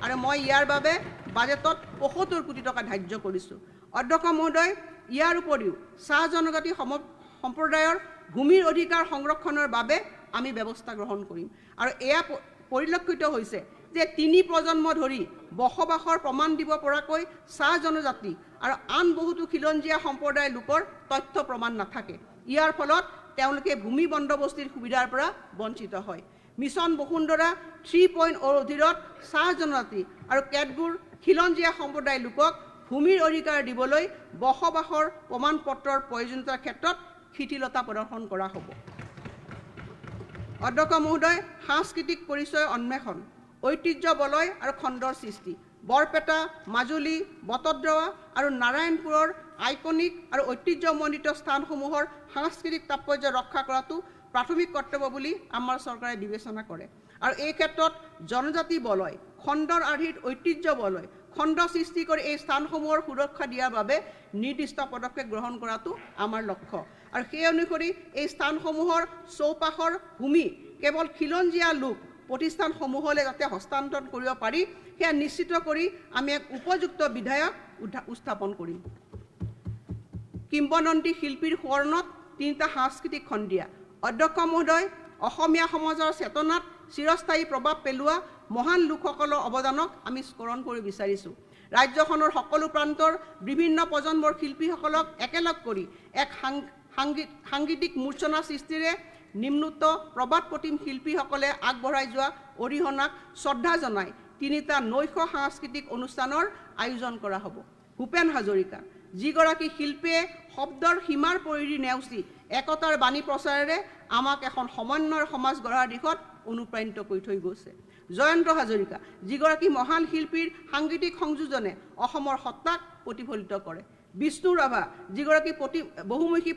আৰু মই ইয়াৰ বাবে বাজেটত 75 কোটি টকা ধাৰ্য কৰিছোঁ। অধ্যক্ষ মহোদয়, ইয়াৰ উপৰিও চাহ জনজাতি সম্প্ৰদায়ৰ ভূমিৰ অধিকাৰ সংৰক্ষণৰ বাবে আমি ব্যৱস্থা গ্ৰহণ কৰিম আৰু এয়া পৰিলক্ষিত হৈছে যে 3 প্ৰজন্ম ধৰি বসবাসৰ প্ৰমাণ দিব পৰাকৈ চাহ জনজাতি আৰু আন বহুতো খিলঞ্জীয়া সম্প্ৰদায়ৰ লোকৰ তথ্য প্ৰমাণ নাথাকে। ইয়াৰ ফলত তেওঁলোকে ভূমি বন্দবস্তিৰ সুবিধাৰ পৰা বঞ্চিত হয়। মিছন বসুন্ধৰা 3.0 অধীনত চাহ জনজাতি আৰু কেতবোৰ খিলঞ্জীয়া সম্প্ৰদায়ৰ লোকক ভূমিৰ অধিকাৰ দিবলৈ বসবাসৰ প্ৰমাণপত্ৰৰ প্ৰয়োজনীয়তাৰ ক্ষেত্ৰত শিথিলতা প্ৰদৰ্শন কৰা হ'ব। অধ্যক্ষ মহোদয়, সাংস্কৃতিক পৰিচয় অন্বেষণ, ঐতিহ্য বলয় আৰু খণ্ডৰ সৃষ্টি। বৰপেটা, মাজুলী, বটদ্ৰৱা আৰু নাৰায়ণপুৰৰ আইকনিক আৰু ঐতিহ্যমণ্ডিত স্থানসমূহৰ সাংস্কৃতিক তাৎপৰ্য ৰক্ষা কৰাটো প্ৰাথমিক কৰ্তব্য বুলি আমাৰ চৰকাৰে বিবেচনা কৰে আৰু এই ক্ষেত্ৰত জনজাতি বলয়, খণ্ডৰ আৰ্হিত ঐতিহ্য বলয়, খণ্ড সৃষ্টি কৰি এই স্থানসমূহৰ সুৰক্ষা দিয়াৰ বাবে নিৰ্দিষ্ট পদক্ষেপ গ্ৰহণ কৰাটো আমাৰ লক্ষ্য আৰু সেই অনুসৰি এই স্থানসমূহৰ চৌপাশৰ ভূমি কেৱল খিলঞ্জীয়া লোক প্ৰতিষ্ঠানসমূহলৈ যাতে হস্তান্তৰণ কৰিব পাৰি সেয়া নিশ্চিত কৰি আমি এক উপযুক্ত বিধায়ক উত্থাপন কৰিম। কিংবদন্তি শিল্পীৰ সোঁৱৰণত 3টা সাংস্কৃতিক খণ্ডিয়া। অধ্যক্ষ মহোদয়, অসমীয়া সমাজৰ চেতনাত চিৰস্থায়ী প্ৰভাৱ পেলোৱা মহান লোকসকলৰ অৱদানক আমি স্মৰণ কৰিব বিচাৰিছোঁ। ৰাজ্যখনৰ সকলো প্ৰান্তৰ বিভিন্ন প্ৰজন্মৰ শিল্পীসকলক একেলগ কৰি এক সাংগীতিক মূৰ্ছনা সৃষ্টিৰে নিম্নোক্ত প্ৰবাদ প্ৰতিম শিল্পীসকলে আগবঢ়াই যোৱা অৰিহণাক শ্ৰদ্ধা জনাই 3টা নৈশ সাংস্কৃতিক অনুষ্ঠানৰ আয়োজন কৰা হ'ব। ভূপেন হাজৰিকা, যিগৰাকী শিল্পীয়ে শব্দৰ সীমাৰ পৰিধি নেওচি একতাৰ বাণী প্ৰচাৰেৰে আমাক এখন সমন্বয়ৰ সমাজ গঢ়াৰ দিশত অনুপ্ৰাণিত কৰি থৈ গৈছে। জয়ন্ত হাজৰিকা, যিগৰাকী মহান শিল্পীৰ সাংগীতিক সংযোজনে অসমৰ সত্তাক প্ৰতিফলিত কৰে। বিষ্ণু ৰাভা, যিগৰাকী বহুমুখী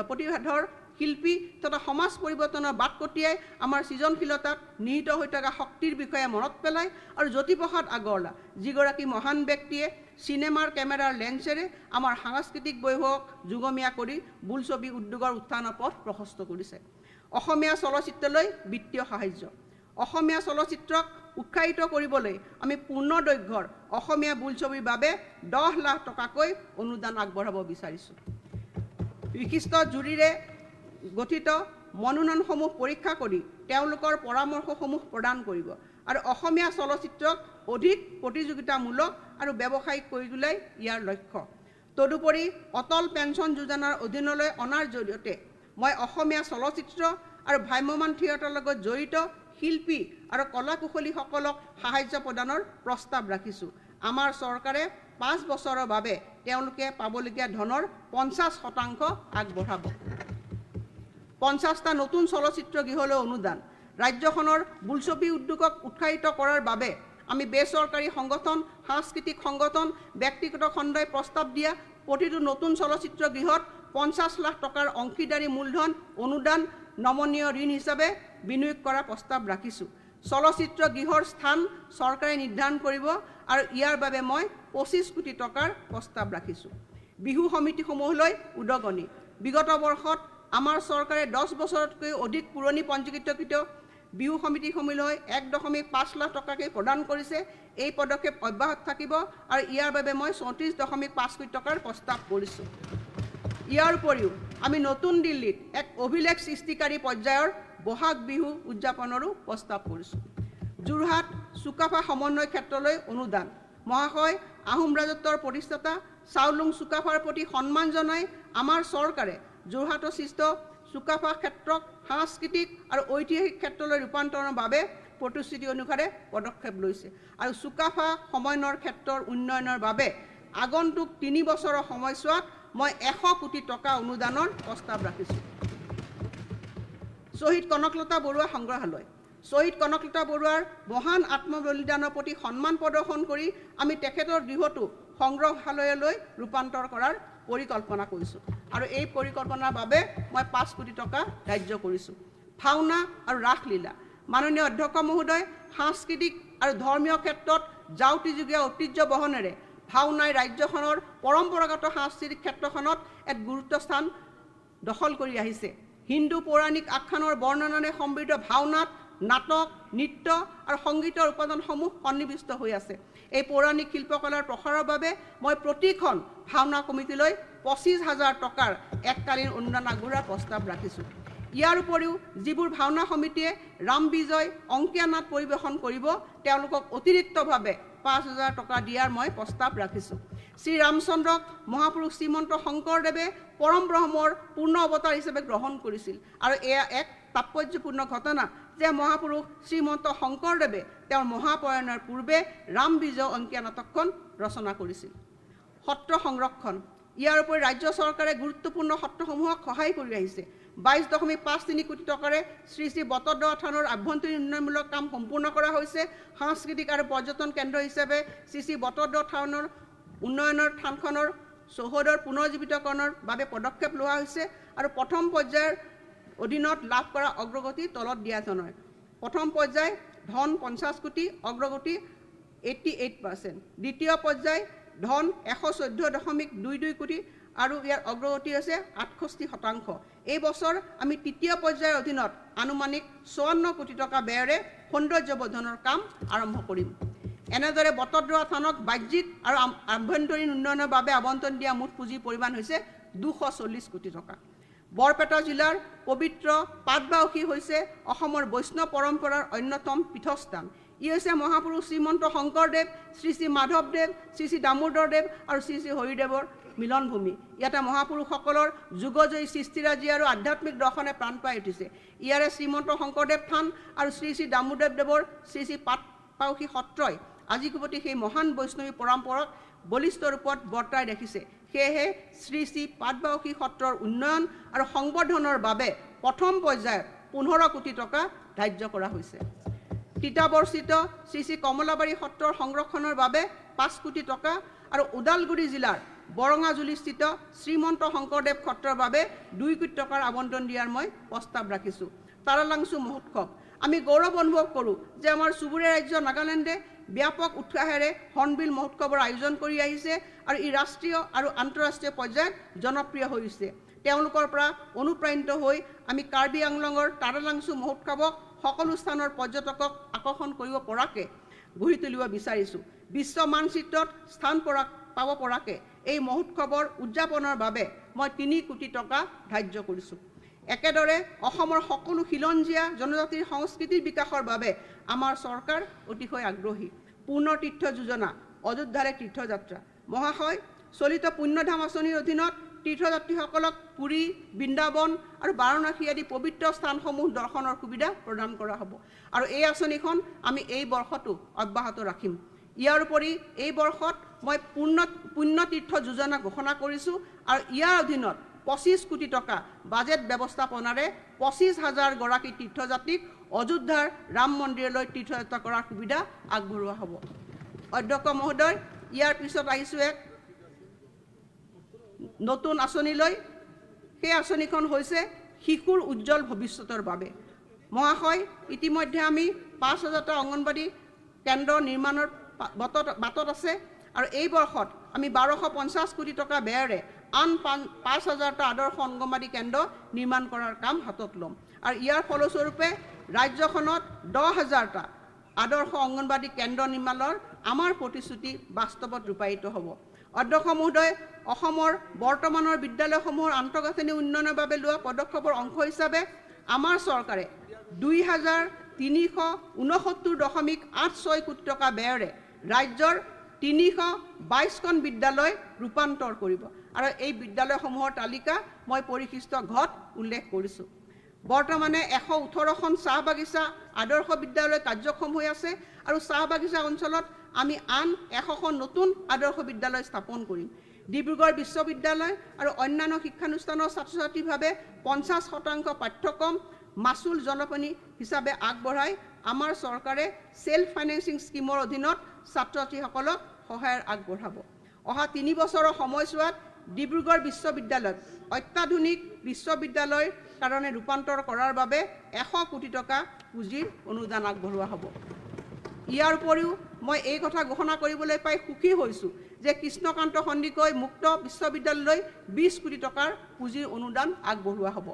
প্ৰতিভাধৰ শিল্পী তথা সমাজ পৰিৱৰ্তনৰ বাট কটিয়াই আমাৰ সৃজনশীলতাক নিহিত হৈ থকা শক্তিৰ বিষয়ে মনত পেলায় আৰু জ্যোতিপ্ৰসাদ আগৰৱালা, যিগৰাকী মহান ব্যক্তিয়ে চিনেমাৰ কেমেৰাৰ লেন্সেৰে আমাৰ সাংস্কৃতিক বৈভৱক যুগমীয়া কৰি বোলছবি উদ্যোগৰ উত্থানৰ পথ প্ৰশস্ত কৰিছে। অসমীয়া চলচ্চিত্ৰলৈ বিত্তীয় সাহায্য। অসমীয়া চলচ্চিত্ৰক উৎসাহিত কৰিবলৈ আমি পূৰ্ণ দৈৰ্ঘ্যৰ অসমীয়া বোলছবিৰ বাবে 10 লাখ টকাকৈ অনুদান আগবঢ়াব বিচাৰিছোঁ। বিশিষ্ট জুৰিৰে গঠিত মনোনয়নসমূহ পৰীক্ষা কৰি তেওঁলোকৰ পৰামৰ্শসমূহ প্ৰদান কৰিব আৰু অসমীয়া চলচ্চিত্ৰক অধিক প্ৰতিযোগিতামূলক আৰু ব্যৱসায়িক কৰি তোলাই ইয়াৰ লক্ষ্য। তদুপৰি অটল পেঞ্চন যোজনাৰ অধীনলৈ অনাৰ জৰিয়তে মই অসমীয়া চলচ্চিত্ৰ আৰু ভ্ৰাম্যমাণ থিয়েটাৰৰ লগত জড়িত শিল্পী আৰু কলাকুশলীসকলক সাহায্য প্ৰদানৰ প্ৰস্তাৱ ৰাখিছোঁ। আমাৰ চৰকাৰে 5 বছৰৰ বাবে তেওঁলোকে পাবলগীয়া ধনৰ 50% আগবঢ়াব। 50টা নতুন চলচ্চিত্ৰ গৃহলৈ অনুদান। ৰাজ্যখনৰ বোলছবি উদ্যোগক উৎসাহিত কৰাৰ বাবে আমি বেচৰকাৰী সংগঠন, সাংস্কৃতিক সংগঠন, ব্যক্তিগত খণ্ডই প্ৰস্তাৱ দিয়া প্ৰতিটো নতুন চলচ্চিত্ৰ গৃহত 50 লাখ টকাৰ অংশীদাৰী মূলধন অনুদান নমনীয় ঋণ হিচাপে বিনিয়োগ কৰাৰ প্ৰস্তাৱ ৰাখিছোঁ। চলচ্চিত্ৰ গৃহৰ স্থান চৰকাৰে নিৰ্ধাৰণ কৰিব আৰু ইয়াৰ বাবে মই 25 কোটি টকাৰ প্ৰস্তাৱ ৰাখিছোঁ। বিহু সমিতিসমূহলৈ উদগনি। বিগত বৰ্ষত আমাৰ চৰকাৰে 10 বছৰতকৈ অধিক পুৰণি পঞ্জীকৃত বিহু সমিতিসমূহলৈ 1.5 লাখ টকাকৈ প্ৰদান কৰিছে। এই পদক্ষেপ অব্যাহত থাকিব আৰু ইয়াৰ বাবে মই 34.5 কোটি টকাৰ প্ৰস্তাৱ কৰিছোঁ। ইয়াৰ উপৰিও আমি নতুন দিল্লীত এক অভিলেখ সৃষ্টিকাৰী পৰ্যায়ৰ বহাগ বিহু উদযাপনৰো প্ৰস্তাৱ কৰিছোঁ। যোৰহাট চুকাফা সমন্বয় ক্ষেত্ৰলৈ অনুদান। মহাশয়, আহোম ৰাজত্বৰ প্ৰতিষ্ঠাতা চাওলুং চুকাফাৰ প্ৰতি সন্মান জনাই আমাৰ চৰকাৰে যোৰহাটৰ সৃষ্ট চুকাফা ক্ষেত্ৰক সাংস্কৃতিক আৰু ঐতিহাসিক ক্ষেত্ৰলৈ ৰূপান্তৰণৰ বাবে প্ৰতিশ্ৰুতি অনুসাৰে পদক্ষেপ লৈছে আৰু চুকাফা সমন্বয়ৰ ক্ষেত্ৰৰ উন্নয়নৰ বাবে আগন্তুক 3 বছৰৰ সময়ছোৱাত মই 100 কোটি টকা অনুদানৰ প্ৰস্তাৱ ৰাখিছোঁ। শ্বহীদ কনকলতা বৰুৱা সংগ্ৰহালয়। শ্বহীদ কনকলতা বৰুৱাৰ মহান আত্মবলিদানৰ প্ৰতি সন্মান প্ৰদৰ্শন কৰি আমি তেখেতৰ গৃহটো সংগ্ৰহালয়লৈ ৰূপান্তৰ কৰাৰ পৰিকল্পনা কৰিছোঁ আৰু এই পৰিকল্পনাৰ বাবে মই 5 কোটি টকা ধাৰ্য কৰিছোঁ। ভাওনা আৰু ৰাসলীলা। মাননীয় অধ্যক্ষ মহোদয়, সাংস্কৃতিক আৰু ধৰ্মীয় ক্ষেত্ৰত যাউতিযুগীয়া ঐতিহ্য বহনেৰে ভাওনাই ৰাজ্যখনৰ পৰম্পৰাগত সাংস্কৃতিক ক্ষেত্ৰখনত এক গুৰুত্ব স্থান দখল কৰি আহিছে। হিন্দু পৌৰাণিক আখ্যানৰ বৰ্ণনাৰে সমৃদ্ধ ভাওনাত নাটক, নৃত্য আৰু সংগীতৰ উপাদানসমূহ সন্নিৱিষ্ট হৈ আছে। এই পৌৰাণিক শিল্পকলাৰ প্ৰসাৰৰ বাবে মই প্ৰতিখন ভাওনা কমিটিলৈ 25,000 টকাৰ এককালীন অনুদান আগবঢ়োৱাৰ প্ৰস্তাৱ ৰাখিছোঁ। ইয়াৰ উপৰিও যিবোৰ ভাওনা সমিতিয়ে ৰাম বিজয়, অংকীয়া নাট পৰিৱেশন কৰিব তেওঁলোকক অতিৰিক্তভাৱে 5,000 টকা দিয়াৰ মই প্ৰস্তাৱ ৰাখিছোঁ। শ্ৰী ৰামচন্দ্ৰক মহাপুৰুষ শ্ৰীমন্ত শংকৰদেৱে পৰম ব্ৰহ্মৰ পূৰ্ণ অৱতাৰ হিচাপে গ্ৰহণ কৰিছিল আৰু এয়া এক তাৎপৰ্যপূৰ্ণ ঘটনা যে মহাপুৰুষ শ্ৰীমন্ত শংকৰদেৱে তেওঁৰ মহাপ্ৰয়াণৰ পূৰ্বে ৰাম বিজয় অংকীয়া নাটকখন ৰচনা কৰিছিল। সত্ৰ সংৰক্ষণ। ইয়াৰ উপৰি ৰাজ্য চৰকাৰে গুৰুত্বপূৰ্ণ সত্ৰসমূহক সহায় কৰি আহিছে। 22.53 কোটি টকাৰে শ্ৰী শ্ৰী বটদ্ৰৱা থানৰ আভ্যন্তৰীণ উন্নয়নমূলক কাম সম্পূৰ্ণ কৰা হৈছে। সাংস্কৃতিক আৰু পৰ্যটন কেন্দ্ৰ হিচাপে শ্ৰী শ্ৰী বটদ্ৰৱা থানৰ উন্নয়নৰ থানখনৰ চৌহদৰ পুনৰ্জীৱিতকৰণৰ বাবে পদক্ষেপ লোৱা হৈছে আৰু প্ৰথম পৰ্যায়ৰ অধীনত লাভ কৰা অগ্ৰগতি তলত দিয়া জনায়। প্ৰথম পৰ্যায় ধন 50 কোটি, অগ্ৰগতি 88%। দ্বিতীয় পৰ্যায় ধন 114.22 কোটি আৰু ইয়াৰ অগ্ৰগতি হৈছে 68%। এই বছৰ আমি তৃতীয় পৰ্যায়ৰ অধীনত আনুমানিক 54 কোটি টকা ব্যয়েৰে সৌন্দৰ্যবৰ্ধনৰ কাম আৰম্ভ কৰিম। এনেদৰে বটদ্ৰৱা থানক বাহ্যিক আৰু আভ্যন্তৰীণ উন্নয়নৰ বাবে আবণ্টন দিয়া মুঠ পুঁজিৰ পৰিমাণ হৈছে 240 কোটি টকা। বৰপেটা জিলাৰ পবিত্ৰ পাটবাউসী হৈছে অসমৰ বৈষ্ণৱ পৰম্পৰাৰ অন্যতম পীঠস্থান। ই হৈছে মহাপুৰুষ শ্ৰীমন্ত শংকৰদেৱ, শ্ৰী শ্ৰী মাধৱদেৱ, শ্ৰী শ্ৰী দামোদৰদেৱ আৰু শ্ৰী শ্ৰী হৰিদেৱৰ মিলনভূমি। ইয়াতে মহাপুৰুষসকলৰ যুগজয়ী সৃষ্টিৰাজি আৰু আধ্যাত্মিক দৰ্শনে প্ৰাণ পাই উঠিছে। ইয়াৰে শ্ৰীমন্ত শংকৰদেৱ থান আৰু শ্ৰী শ্ৰী দামোদৰদেৱৰ শ্ৰী শ্ৰী পাটবাউসী সত্ৰই আজিকোপতি সেই মহান বৈষ্ণৱী পৰম্পৰাক বলিষ্ঠ ৰূপত বৰ্তাই ৰাখিছে। সেয়েহে শ্ৰী শ্ৰী পাটবাউসী সত্ৰৰ উন্নয়ন আৰু সংবৰ্ধনৰ বাবে প্ৰথম পৰ্যায়ত 15 কোটি টকা ধাৰ্য কৰা হৈছে। তিতাবৰস্থিত শ্ৰী শ্ৰী কমলাবাৰী সত্ৰৰ সংৰক্ষণৰ বাবে 5 কোটি টকা আৰু ওদালগুৰি জিলাৰ বৰঙাজুলিস্থিত শ্ৰীমন্ত শংকৰদেৱ সত্ৰৰ বাবে 2 কোটি টকাৰ আবণ্টন দিয়াৰ মই প্ৰস্তাৱ ৰাখিছোঁ। তাৰালাংচু মহোৎসৱ আমি গৌৰৱ অনুভৱ কৰোঁ যে আমাৰ চুবুৰীয়া ৰাজ্য নাগালেণ্ডে ব্যাপক উৎসাহেৰে হৰ্ণবিল মহোৎসৱৰ আয়োজন কৰি আহিছে আৰু ই ৰাষ্ট্ৰীয় আৰু আন্তঃৰাষ্ট্ৰীয় পৰ্যায়ত জনপ্ৰিয় হৈছে। তেওঁলোকৰ পৰা অনুপ্ৰাণিত হৈ আমি কাৰ্বি আংলঙৰ তাৰালাংচু মহোৎসৱক সকলো স্থানৰ পৰ্যটকক আকৰ্ষণ কৰিব পৰাকৈ গঢ়ি তুলিব বিচাৰিছোঁ। বিশ্ব মানচিত্ৰত স্থান পাব পৰাকৈ এই মহোৎসৱৰ উদযাপনৰ বাবে মই 3 কোটি টকা ধাৰ্য কৰিছোঁ। একেদৰে অসমৰ সকলো খিলঞ্জীয়া জনজাতিৰ সংস্কৃতিৰ বিকাশৰ বাবে আমাৰ চৰকাৰ অতিশয় আগ্ৰহী। পূৰ্ণ তীৰ্থ যোজনা, অযোধ্যাৰে তীৰ্থযাত্ৰা। মহাশয়, চলিত পুণ্যধাম আঁচনিৰ অধীনত তীৰ্থযাত্ৰীসকলক পুৰী, বৃন্দাবন আৰু বাৰাণসী আদি পবিত্ৰ স্থানসমূহ দৰ্শনৰ সুবিধা প্ৰদান কৰা হ'ব আৰু এই আঁচনিখন আমি এই বৰ্ষতো অব্যাহত ৰাখিম। ইয়াৰ উপৰি এই বৰ্ষত মই পুণ্য তীৰ্থ যোজনা ঘোষণা কৰিছোঁ আৰু ইয়াৰ অধীনত 25 কোটি টকা বাজেট ব্যৱস্থাপনাৰে 25,000 গৰাকী তীৰ্থযাত্ৰীক অযোধ্যাৰ ৰাম মন্দিৰলৈ তীৰ্থযাত্ৰা কৰাৰ সুবিধা আগবঢ়োৱা হ'ব। অধ্যক্ষ মহোদয়, ইয়াৰ পিছত আহিছোঁ এক নতুন আঁচনিলৈ। সেই আঁচনিখন হৈছে শিশুৰ উজ্জ্বল ভৱিষ্যতৰ বাবে। মহাশয়, ইতিমধ্যে আমি 5,000টা অংগনবাড়ী কেন্দ্ৰ নিৰ্মাণৰ বাটত আছে আৰু এই বৰ্ষত আমি 1250 কোটি টকা ব্যয়েৰে আন 5,000টা আদৰ্শ অংগনবাড়ী কেন্দ্ৰ নিৰ্মাণ কৰাৰ কাম হাতত ল'ম আৰু ইয়াৰ ফলস্বৰূপে ৰাজ্যখনত 10,000টা আদৰ্শ অংগনবাড়ী কেন্দ্ৰ নিৰ্মাণৰ আমাৰ প্ৰতিশ্ৰুতি বাস্তৱত ৰূপায়িত হ'ব। অধ্যক্ষ মহোদয়, অসমৰ বৰ্তমানৰ বিদ্যালয়সমূহৰ আন্তঃগাঁথনি উন্নয়নৰ বাবে লোৱা পদক্ষেপৰ অংশ হিচাপে আমাৰ চৰকাৰে 2,369.86 কোটি টকা ব্যয়েৰে ৰাজ্যৰ 322খন বিদ্যালয় ৰূপান্তৰ কৰিব আৰু এই বিদ্যালয়সমূহৰ তালিকা মই পৰিশিষ্ট ঘত উল্লেখ কৰিছোঁ। বৰ্তমানে 118খন চাহ বাগিচা আদৰ্শ বিদ্যালয় কাৰ্যক্ষম হৈ আছে আৰু চাহ বাগিচা অঞ্চলত আমি আন 100খন নতুন আদৰ্শ বিদ্যালয় স্থাপন কৰিম। ডিব্ৰুগড় বিশ্ববিদ্যালয় আৰু অন্যান্য শিক্ষানুষ্ঠানৰ ছাত্ৰ ছাত্ৰীৰ বাবে 50% পাঠ্যক্ৰম মাচুল জলপনী হিচাপে আগবঢ়াই আমাৰ চৰকাৰে সেল্ফ ফাইনেন্সিং স্কিমৰ অধীনত ছাত্ৰ ছাত্ৰীসকলক সহায় আগবঢ়াব। অহা 3 বছৰৰ সময়ছোৱাত ডিব্ৰুগড় বিশ্ববিদ্যালয়ক অত্যাধুনিক বিশ্ববিদ্যালয়ৰ কাৰণে ৰূপান্তৰ কৰাৰ বাবে 100 কোটি টকা পুঁজিৰ অনুদান আগবঢ়োৱা হ'ব। ইয়াৰ উপৰিও মই এই কথা ঘোষণা কৰিবলৈ পাই সুখী হৈছোঁ যে কৃষ্ণকান্ত সন্দিকৈ মুক্ত বিশ্ববিদ্যালয়লৈ 20 কোটি টকাৰ পুঁজিৰ অনুদান আগবঢ়োৱা হ'ব।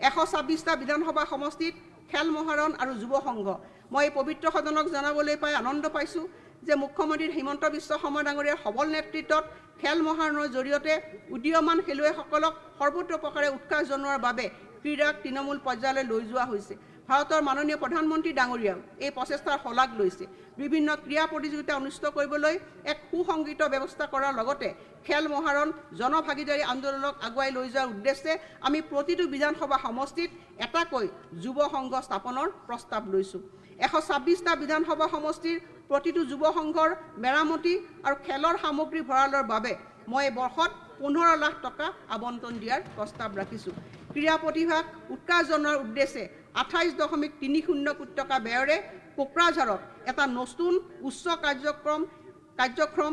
126টা বিধানসভা সমষ্টিত খেল মহাৰণ আৰু যুৱ সংঘ। মই এই পবিত্ৰ সদনক জনাবলৈ পাই আনন্দ পাইছোঁ যে মুখ্যমন্ত্ৰী হিমন্ত বিশ্ব শৰ্মা ডাঙৰীয়াৰ সবল নেতৃত্বত খেল মহাৰণৰ জৰিয়তে উদীয়মান খেলুৱৈসকলক সৰ্বতোপ্ৰকাৰে উৎসাহ জনোৱাৰ বাবে ক্ৰীড়াক তৃণমূল পৰ্যায়লৈ লৈ যোৱা হৈছে। ভাৰতৰ মাননীয় প্ৰধানমন্ত্ৰী ডাঙৰীয়াও এই প্ৰচেষ্টাৰ শলাগ লৈছে। বিভিন্ন ক্ৰীড়া প্ৰতিযোগিতা অনুষ্ঠিত কৰিবলৈ এক সুসংগঠিত ব্যৱস্থা কৰাৰ লগতে খেল মহাৰণ জনভাগিদাৰী আন্দোলনক আগুৱাই লৈ যোৱাৰ উদ্দেশ্যে আমি প্ৰতিটো বিধানসভা সমষ্টিত এটাকৈ যুৱ সংঘ স্থাপনৰ প্ৰস্তাৱ লৈছোঁ। 126টা বিধানসভা সমষ্টিৰ প্ৰতিটো যুৱ সংঘৰ মেৰামতি আৰু খেলৰ সামগ্ৰী ভঁৰালৰ বাবে মই এই বৰ্ষত 15 লাখ টকা আবণ্টন দিয়াৰ প্ৰস্তাৱ ৰাখিছোঁ। ক্ৰীড়া প্ৰতিভাক উৎসাহ জনোৱাৰ উদ্দেশ্যে 28.30 কোটি টকা ব্যয়েৰে কোকৰাঝাৰত এটা নতুন উচ্চ কাৰ্যক্ষম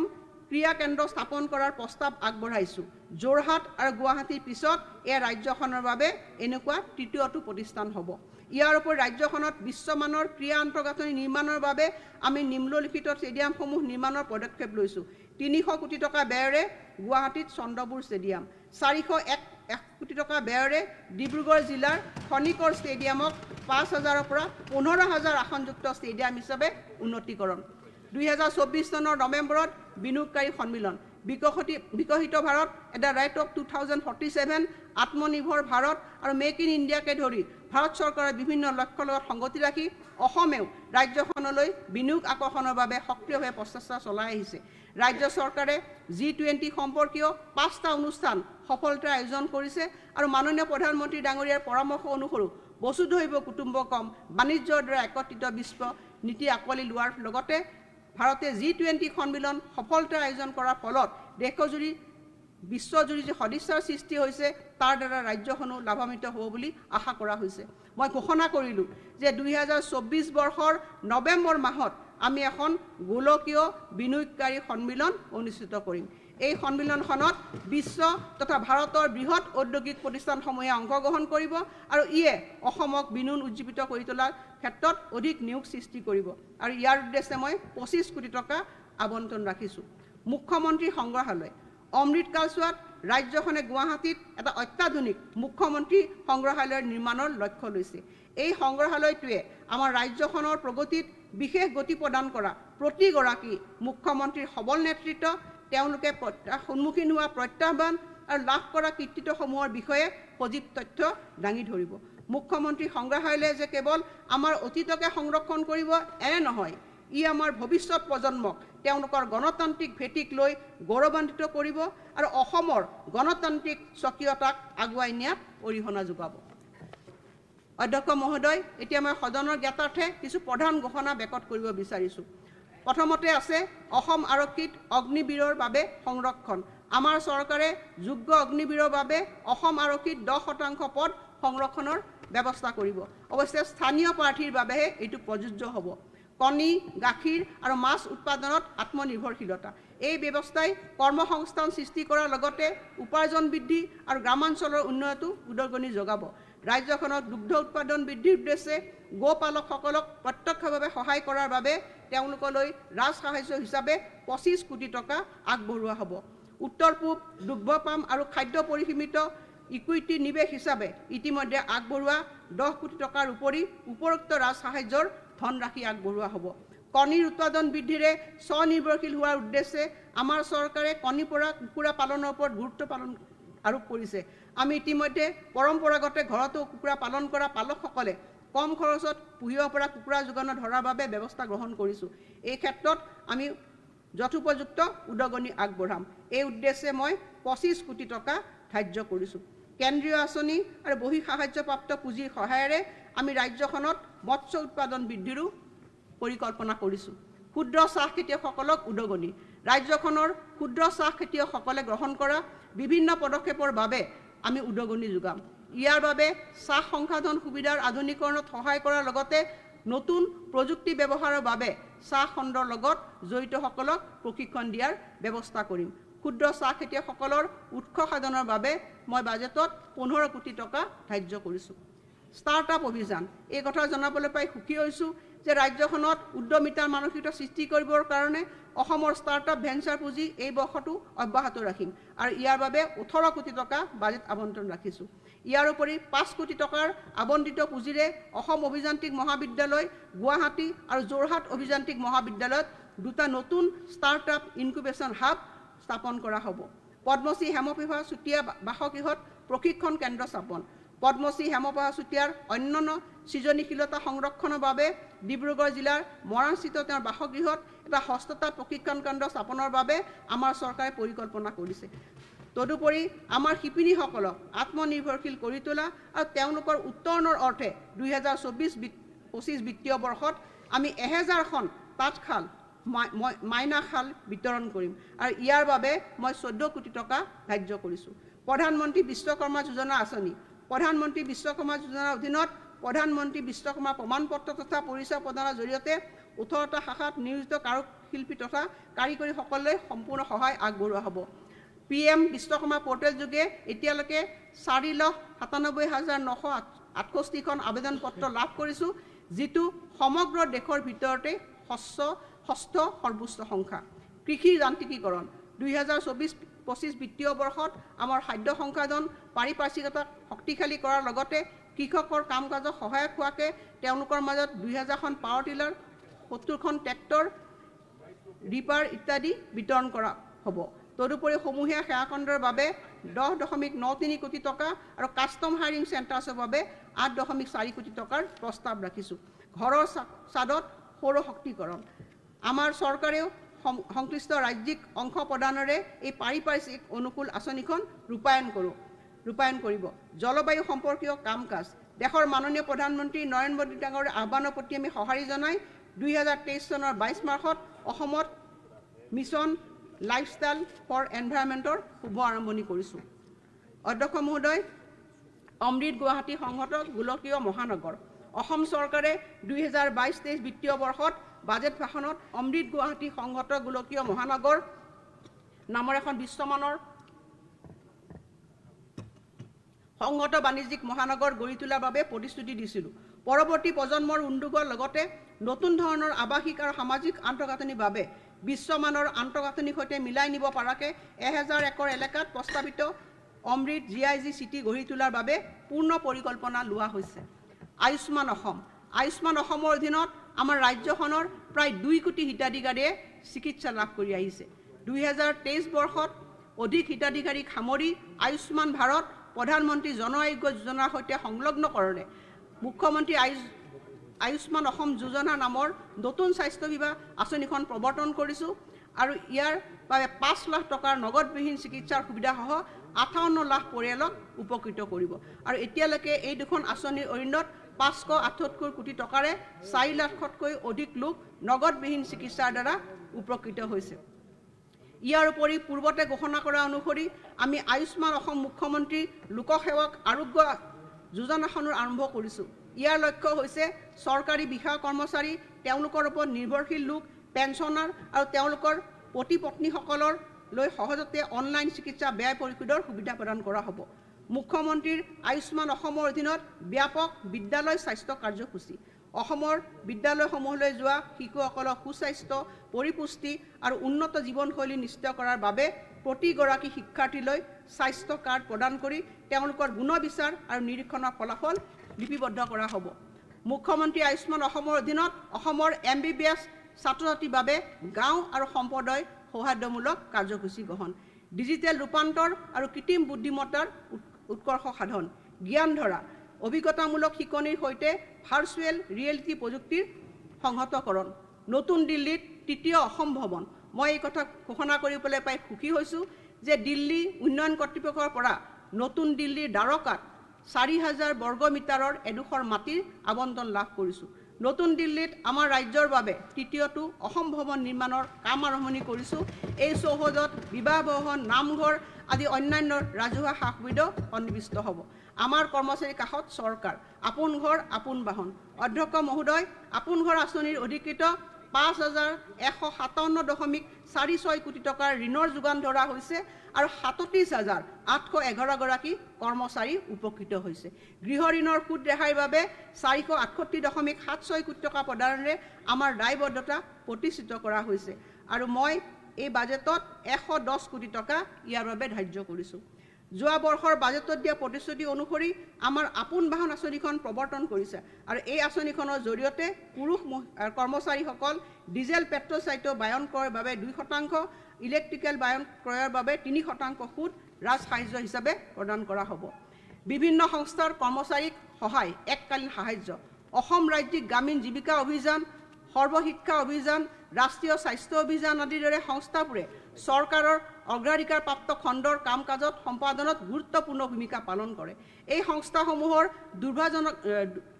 ক্ৰীড়া কেন্দ্ৰ স্থাপন কৰাৰ প্ৰস্তাৱ আগবঢ়াইছোঁ। যোৰহাট আৰু গুৱাহাটীৰ পিছত এই ৰাজ্যখনৰ বাবে এনেকুৱা তৃতীয়টো প্ৰতিষ্ঠান হ'ব। ইয়াৰ উপৰি ৰাজ্যখনত বিশ্বমানৰ ক্ৰীড়া আন্তঃগাঁথনি নিৰ্মাণৰ বাবে আমি নিম্নলিখিত ষ্টেডিয়ামসমূহ নিৰ্মাণৰ পদক্ষেপ লৈছোঁ। 300 কোটি টকা ব্যয়েৰে গুৱাহাটীত চন্দ্ৰপুৰ ষ্টেডিয়াম, 401 কোটি টকা ব্যয়েৰে ডিব্ৰুগড় জিলাৰ খনিকৰ ষ্টেডিয়ামক 5,000ৰ পৰা 15,000 আসনযুক্ত ষ্টেডিয়াম হিচাপে উন্নতিকৰণ। 2024 চনৰ নৱেম্বৰত বিনিয়োগকাৰী সন্মিলন, বিকশিত ভাৰত এটা ৰাইট অফ 2047, আত্মনিৰ্ভৰ ভাৰত আৰু মেক ইন ইণ্ডিয়াকে ধৰি ভাৰত চৰকাৰৰ বিভিন্ন লক্ষ্যৰ লগত সংগতি ৰাখি অসমেও ৰাজ্যখনলৈ বিনিয়োগ আকৰ্ষণৰ বাবে সক্ৰিয়ভাৱে প্ৰচেষ্টা চলাই আহিছে। ৰাজ্য চৰকাৰে G20 সম্পৰ্কীয় 5টা অনুষ্ঠান সফলতাৰে আয়োজন কৰিছে আৰু মাননীয় প্ৰধানমন্ত্ৰী ডাঙৰীয়াৰ পৰামৰ্শ অনুসৰি বসুধৈৱ কুটুম্বকম বাণিজ্যৰ দ্বাৰা একত্ৰিত বিশ্ব নীতি আঁকোৱালি লোৱাৰ লগতে ভাৰতে G20 সন্মিলন সফলতাৰে আয়োজন কৰাৰ ফলত দেশজুৰি বিশ্বজুৰি যে সদিচ্ছাৰ সৃষ্টি হৈছে তাৰ দ্বাৰা ৰাজ্যখনো লাভান্বিত হ'ব বুলি আশা কৰা হৈছে। মই ঘোষণা কৰিলোঁ যে 2024 বৰ্ষৰ নৱেম্বৰ মাহত আমি এখন গোলকীয় বিনিয়োগকাৰী সন্মিলন অনুষ্ঠিত কৰিম। এই সন্মিলনখনত বিশ্ব তথা ভাৰতৰ বৃহৎ ঔদ্যোগিক প্ৰতিষ্ঠানসমূহে অংশগ্ৰহণ কৰিব আৰু ইয়ে অসমক বিনিয়োগ উজ্জীৱিত কৰি তোলাৰ ক্ষেত্ৰত অধিক নিয়োগ সৃষ্টি কৰিব আৰু ইয়াৰ উদ্দেশ্যে মই 25 কোটি টকা আবণ্টন ৰাখিছোঁ। মুখ্যমন্ত্ৰী সংগ্ৰহালয়, অমৃত কালচোৱাত ৰাজ্যখনে গুৱাহাটীত এটা অত্যাধুনিক মুখ্যমন্ত্ৰী সংগ্ৰহালয়ৰ নিৰ্মাণৰ লক্ষ্য লৈছে। এই সংগ্ৰহালয়টোৱে আমাৰ ৰাজ্যখনৰ প্ৰগতিত বিশেষ গতি প্ৰদান কৰা প্ৰতিগৰাকী মুখ্যমন্ত্ৰীৰ সবল নেতৃত্ব, তেওঁলোকে সন্মুখীন হোৱা প্ৰত্যাহ্বান আৰু লাভ কৰা কৃতিত্বসমূহৰ বিষয়ে সজীৱ তথ্য দাঙি ধৰিব। মুখ্যমন্ত্ৰী সংগ্ৰহালয়ে যে কেৱল আমাৰ অতীতকে সংৰক্ষণ কৰিব এনে নহয়, ই আমাৰ ভৱিষ্যত প্ৰজন্মক তেওঁলোকৰ গণতান্ত্ৰিক ভেটিক লৈ গৌৰৱান্বিত কৰিব আৰু অসমৰ গণতান্ত্ৰিক স্বকীয়তাক আগুৱাই নিয়াত অৰিহণা যোগাব। অধ্যক্ষ মহোদয়, এতিয়া মই সদনৰ জ্ঞাতাৰ্থে কিছু প্ৰধান ঘোষণা বেকত কৰিব বিচাৰিছোঁ। প্ৰথমতে আছে অসম আৰক্ষীত অগ্নিবীৰৰ বাবে সংৰক্ষণ। আমাৰ চৰকাৰে যোগ্য অগ্নিবীৰৰ বাবে অসম আৰক্ষীত 10% পদ সংৰক্ষণৰ ব্যৱস্থা কৰিব। অৱশ্যে স্থানীয় প্ৰাৰ্থীৰ বাবেহে এইটো প্ৰযোজ্য হ'ব। কণী, গাখীৰ আৰু মাছ উৎপাদনত আত্মনিৰ্ভৰশীলতা, এই ব্যৱস্থাই কৰ্মসংস্থান সৃষ্টি কৰাৰ লগতে উপাৰ্জন বৃদ্ধি আৰু গ্ৰামাঞ্চলৰ উন্নয়নতো উদগনি যোগাব। ৰাজ্যখনত দুগ্ধ উৎপাদন বৃদ্ধিৰ উদ্দেশ্যে গোপালকসকলক প্ৰত্যক্ষভাৱে সহায় কৰাৰ বাবে তেওঁলোকলৈ ৰাজসাহায্য হিচাপে 25 কোটি টকা আগবঢ়োৱা হ'ব। উত্তৰ পূব দুগ্ধ পাম আৰু খাদ্য পৰিসীমিত ইকুইটি নিৱেশ হিচাপে ইতিমধ্যে আগবঢ়োৱা 10 কোটি টকাৰ উপৰি উপৰোক্ত ৰাজসাহায্যৰ ধনৰাশি আগবঢ়োৱা হ'ব। কণীৰ উৎপাদন বৃদ্ধিৰে স্বনিৰ্ভৰশীল হোৱাৰ উদ্দেশ্যে আমাৰ চৰকাৰে কণী পৰা কুকুৰা পালনৰ ওপৰত গুৰুত্ব আৰোপ কৰিছে। আমি ইতিমধ্যে পৰম্পৰাগত ঘৰতো কুকুৰা পালন কৰা পালকসকলে কম খৰচত পুহিব পৰা কুকুৰা যোগান ধৰাৰ বাবে ব্যৱস্থা গ্ৰহণ কৰিছোঁ। এই ক্ষেত্ৰত আমি যথোপযুক্ত উদগনি আগবঢ়াম। এই উদ্দেশ্যে মই 25 কোটি টকা ধাৰ্য কৰিছোঁ। কেন্দ্ৰীয় আঁচনি আৰু বহি সাহায্যপ্ৰাপ্ত পুঁজিৰ সহায়েৰে আমি ৰাজ্যখনত মৎস্য উৎপাদন বৃদ্ধিৰো পৰিকল্পনা কৰিছোঁ। ক্ষুদ্ৰ চাহ খেতিয়কসকলক উদগনি, ৰাজ্যখনৰ ক্ষুদ্ৰ চাহ খেতিয়কসকলে গ্ৰহণ কৰা বিভিন্ন পদক্ষেপৰ বাবে আমি উদগনি যোগাম। ইয়াৰ বাবে চাহ সংসাধন সুবিধাৰ আধুনিকৰণত সহায় কৰাৰ লগতে নতুন প্ৰযুক্তি ব্যৱহাৰৰ বাবে চাহ খণ্ডৰ লগত জড়িতসকলক প্ৰশিক্ষণ দিয়াৰ ব্যৱস্থা কৰিম। ক্ষুদ্ৰ চাহ খেতিয়কসকলৰ উৎস সাধনৰ বাবে মই বাজেটত 15 কোটি টকা ধাৰ্য কৰিছোঁ। ষ্টাৰ্টআপ অভিযান, এই কথা জনাবলৈ পাই সুখী হৈছোঁ যে ৰাজ্যখনত উদ্যমিতাৰ মানসিকতা সৃষ্টি কৰিবৰ কাৰণে অসমৰ ষ্টাৰ্টআপ ভেঞ্চাৰ পুঁজি এই বৰ্ষটো অব্যাহত ৰাখিম আৰু ইয়াৰ বাবে 18 কোটি টকা বাজেট আবণ্টন ৰাখিছোঁ। ইয়াৰ উপৰি 5 কোটি টকাৰ আবণ্টিত পুঁজিৰে অসম অভিযান্ত্ৰিক মহাবিদ্যালয়, গুৱাহাটী আৰু যোৰহাট অভিযান্ত্ৰিক মহাবিদ্যালয়ত 2টা নতুন ষ্টাৰ্টআপ ইনকুবেশ্যন হাব স্থাপন কৰা হ'ব। পদ্মশ্ৰী হেমপ্ৰভা চুতীয়া বাসগৃহত প্ৰশিক্ষণ কেন্দ্ৰ স্থাপন। পদ্মশ্ৰী হেমপ্ৰভা চুতীয়াৰ অন্যান্য সৃজনীশীলতা সংৰক্ষণৰ বাবে ডিব্ৰুগড় জিলাৰ মৰাণস্থিত তেওঁৰ বাসগৃহত এটা হস্ততাঁত প্ৰশিক্ষণ কেন্দ্ৰ স্থাপনৰ বাবে আমাৰ চৰকাৰে পৰিকল্পনা কৰিছে। তদুপৰি আমাৰ শিপিনীসকলক আত্মনিৰ্ভৰশীল কৰি তোলা আৰু তেওঁলোকৰ উত্তৰণৰ অৰ্থে 2024-25 বিত্তীয় বৰ্ষত আমি 1000খন তাঁতশাল মাইনাশাল বিতৰণ কৰিম আৰু ইয়াৰ বাবে মই 14 কোটি টকা ধাৰ্য কৰিছোঁ। প্ৰধানমন্ত্ৰী বিশ্বকৰ্মা যোজনা আঁচনি, প্ৰধানমন্ত্ৰী বিশ্বকৰ্মা যোজনাৰ অধীনত প্ৰধানমন্ত্ৰী বিশ্বকৰ্মা প্ৰমাণপত্ৰ তথা পৰিচয় প্ৰদানৰ জৰিয়তে 18টা শাখাত নিয়োজিত কাৰুশিল্পী তথা কাৰিকৰীসকললৈ সম্পূৰ্ণ সহায় আগবঢ়োৱা হ'ব। PM বিশ্বকৰ্মা পৰ্টেল যোগে এতিয়ালৈকে 4,97,908 68খন আবেদন পত্ৰ লাভ কৰিছোঁ, যিটো সমগ্ৰ দেশৰ ভিতৰতে ষষ্ঠ সৰ্বোচ্চ সংখ্যা। কৃষি যান্ত্ৰিকীকৰণ 2024-25 বিত্তীয় বৰ্ষত আমাৰ খাদ্য সংসাধন পাৰিপাৰ্শ্বিকতাক শক্তিশালী কৰাৰ লগতে কৃষকৰ কাম কাজত সহায়ক হোৱাকৈ তেওঁলোকৰ মাজত 2000খন পাৱাৰ টিলাৰ, 70খন ট্ৰেক্টৰ, ৰিপাৰ ইত্যাদি বিতৰণ কৰা হ'ব। তদুপৰি সমূহীয়া সেৱাখণ্ডৰ বাবে 10.93 কোটি টকা আৰু কাষ্টম হায়াৰিং চেণ্টাৰ্ছৰ বাবে 8.4 কোটি টকাৰ প্ৰস্তাৱ ৰাখিছোঁ। ঘৰৰ ছাদত সৌৰ শক্তিকৰণ আমাৰ চৰকাৰেও সংশ্লিষ্ট ৰাজ্যিক অংশ প্ৰদানেৰে এই পাৰিপাৰ্শ্বিক অনুকূল আঁচনিখন ৰূপায়ণ কৰিব। জলবায়ু সম্পৰ্কীয় কাম কাজ দেশৰ মাননীয় প্ৰধানমন্ত্ৰী নৰেন্দ্ৰ মোদী ডাঙৰীৰ আহ্বানৰ প্ৰতি আমি সঁহাৰি জনাই 2023 চনৰ 22 মাৰ্চত অসমত মিছন লাইফষ্টাইল ফৰ এনভাইৰনমেণ্টৰ শুভ আৰম্ভণি কৰিছোঁ। অধ্যক্ষ মহোদয়, অমৃত গুৱাহাটী সংহত গোলকীয় মহানগৰ অসম চৰকাৰে 2022-23 বিত্তীয় বৰ্ষত বাজেট ভাষণত অমৃত গুৱাহাটী সংহত গোলকীয় মহানগৰ নামৰ এখন বিশ্বমানৰ সংহত বাণিজ্যিক মহানগৰ গঢ়ি তোলাৰ বাবে প্ৰতিশ্ৰুতি দিছিলোঁ। পৰৱৰ্তী প্ৰজন্মৰ উদ্যোগৰ লগতে নতুন ধৰণৰ আৱাসিক আৰু সামাজিক আন্তঃগাঁথনিৰ বাবে বিশ্বমানৰ আন্তঃগাঁথনিৰ সৈতে মিলাই নিব পৰাকৈ 1000 একৰ এলেকাত প্ৰস্তাৱিত অমৃত GIG চিটি গঢ়ি তোলাৰ বাবে পূৰ্ণ পৰিকল্পনা লোৱা হৈছে। আয়ুষ্মান অসমৰ অধীনত আমাৰ ৰাজ্যখনৰ প্ৰায় 2 কোটি হিতাধিকাৰীয়ে চিকিৎসা লাভ কৰি আহিছে। 2023 বৰ্ষত অধিক হিতাধিকাৰীক সামৰি আয়ুষ্মান ভাৰত প্ৰধানমন্ত্ৰী জন আৰোগ্য যোজনাৰ সৈতে সংলগ্নকৰণে মুখ্যমন্ত্ৰী আয়ুষ্মান অসম যোজনা নামৰ নতুন স্বাস্থ্য বীমা আঁচনিখন প্ৰৱৰ্তন কৰিছোঁ আৰু ইয়াৰ বাবে 5 লাখ টকাৰ নগদবিহীন চিকিৎসাৰ সুবিধাসহ 58 লাখ পৰিয়ালক উপকৃত কৰিব। আৰু এতিয়ালৈকে এই দুখন আঁচনিৰ অধীনত 578 কোটি টকাৰে 4 লাখতকৈ অধিক লোক নগদবিহীন চিকিৎসাৰ দ্বাৰা উপকৃত হৈছে। ইয়াৰ উপৰি পূৰ্বতে ঘোষণা কৰা অনুসৰি আমি আয়ুষ্মান অসম মুখ্যমন্ত্ৰী লোকসেৱক আৰোগ্য যোজনাখনৰ আৰম্ভ কৰিছোঁ। ইয়াৰ লক্ষ্য হৈছে চৰকাৰী বিষয়া কৰ্মচাৰী, তেওঁলোকৰ ওপৰত নিৰ্ভৰশীল লোক, পেঞ্চনাৰ আৰু তেওঁলোকৰ পতি পত্নীসকলৰ লৈ সহজতে অনলাইন চিকিৎসা ব্যয় পৰিশোধৰ সুবিধা প্ৰদান কৰা হ'ব। মুখ্যমন্ত্ৰীৰ আয়ুষ্মান অসমৰ অধীনত ব্যাপক বিদ্যালয় স্বাস্থ্য কাৰ্যসূচী অসমৰ বিদ্যালয়সমূহলৈ যোৱা শিশুসকলক সুস্বাস্থ্য, পৰিপুষ্টি আৰু উন্নত জীৱনশৈলী নিশ্চিত কৰাৰ বাবে প্ৰতিগৰাকী শিক্ষাৰ্থীলৈ স্বাস্থ্য কাৰ্ড প্ৰদান কৰি তেওঁলোকৰ গুণবিচাৰ আৰু নিৰীক্ষণৰ ফলাফল লিপিবদ্ধ কৰা হ'ব। মুখ্যমন্ত্ৰী আয়ুষ্মান অসমৰ অধীনত অসমৰ MBBS ছাত্ৰ ছাত্ৰীৰ বাবে গাঁও আৰু সম্প্ৰদায় সৌহাৰ্দ্যমূলক কাৰ্যসূচী গ্ৰহণ, ডিজিটেল ৰূপান্তৰ আৰু কৃত্ৰিম বুদ্ধিমত্তাৰ উৎকৰ্ষ সাধন, জ্ঞান ধৰা, অভিজ্ঞতামূলক শিকনিৰ সৈতে ভাৰ্চুৱেল ৰিয়েলিটি প্ৰযুক্তিৰ সংহতকৰণ। নতুন দিল্লীত 3য় অসম ভৱন। মই এই কথা ঘোষণা কৰি পেলাই পাই সুখী হৈছোঁ যে দিল্লী উন্নয়ন কৰ্তৃপক্ষৰ পৰা নতুন দিল্লীৰ দ্বাৰকাত 4000 বৰ্গমিটাৰৰ এডোখৰ মাটিৰ আবণ্টন লাভ কৰিছোঁ। নতুন দিল্লীত আমাৰ ৰাজ্যৰ বাবে 3য়টো অসম ভৱন নিৰ্মাণৰ কাম আৰম্ভণি কৰিছোঁ। এই চৌহদত বিবাহ ভৱন, নামঘৰ আদি অন্যান্য ৰাজহুৱা সা সুবিধাও সন্নিৱিষ্ট হ'ব। আমাৰ কৰ্মচাৰীৰ কাষত চৰকাৰ, আপোন ঘৰ আপোন বাহন। অধ্যক্ষ মহোদয়, আপোন ঘৰ আঁচনিৰ অধিকৃত 5157.46 কোটি টকাৰ ঋণৰ যোগান ধৰা হৈছে আৰু 37811 গৰাকী কৰ্মচাৰী উপকৃত হৈছে। গৃহ ঋণৰ সুদ ৰেহাইৰ বাবে 468.76 কোটি টকা প্ৰদানেৰে আমাৰ দায়বদ্ধতা প্ৰতিষ্ঠিত কৰা হৈছে আৰু মই এই বাজেটত 110 কোটি টকা ইয়াৰ বাবে ধাৰ্য কৰিছোঁ। যোৱা বৰ্ষৰ বাজেটত দিয়া প্ৰতিশ্ৰুতি অনুসৰি আমাৰ আপোন বাহন আঁচনিখন প্ৰৱৰ্তন কৰিছে আৰু এই আঁচনিখনৰ জৰিয়তে পুৰুষ কৰ্মচাৰীসকল ডিজেল পেট্ৰল চালিত বাহন ক্ৰয়ৰ বাবে 2%, ইলেক্ট্ৰিকেল বাহন ক্ৰয়ৰ বাবে 3% সুদ ৰাজসাহায্য হিচাপে প্ৰদান কৰা হ'ব। বিভিন্ন সংস্থাৰ কৰ্মচাৰীক সহায়, এককালীন সাহায্য, অসম ৰাজ্যিক গ্ৰামীণ জীৱিকা অভিযান, সৰ্বশিক্ষা অভিযান, ৰাষ্ট্ৰীয় স্বাস্থ্য অভিযান আদিৰ দৰে সংস্থাবোৰে চৰকাৰৰ অগ্ৰাধিকাৰপ্ৰাপ্ত খণ্ডৰ কাম কাজত সম্পাদনত গুৰুত্বপূৰ্ণ ভূমিকা পালন কৰে। এই সংস্থাসমূহৰ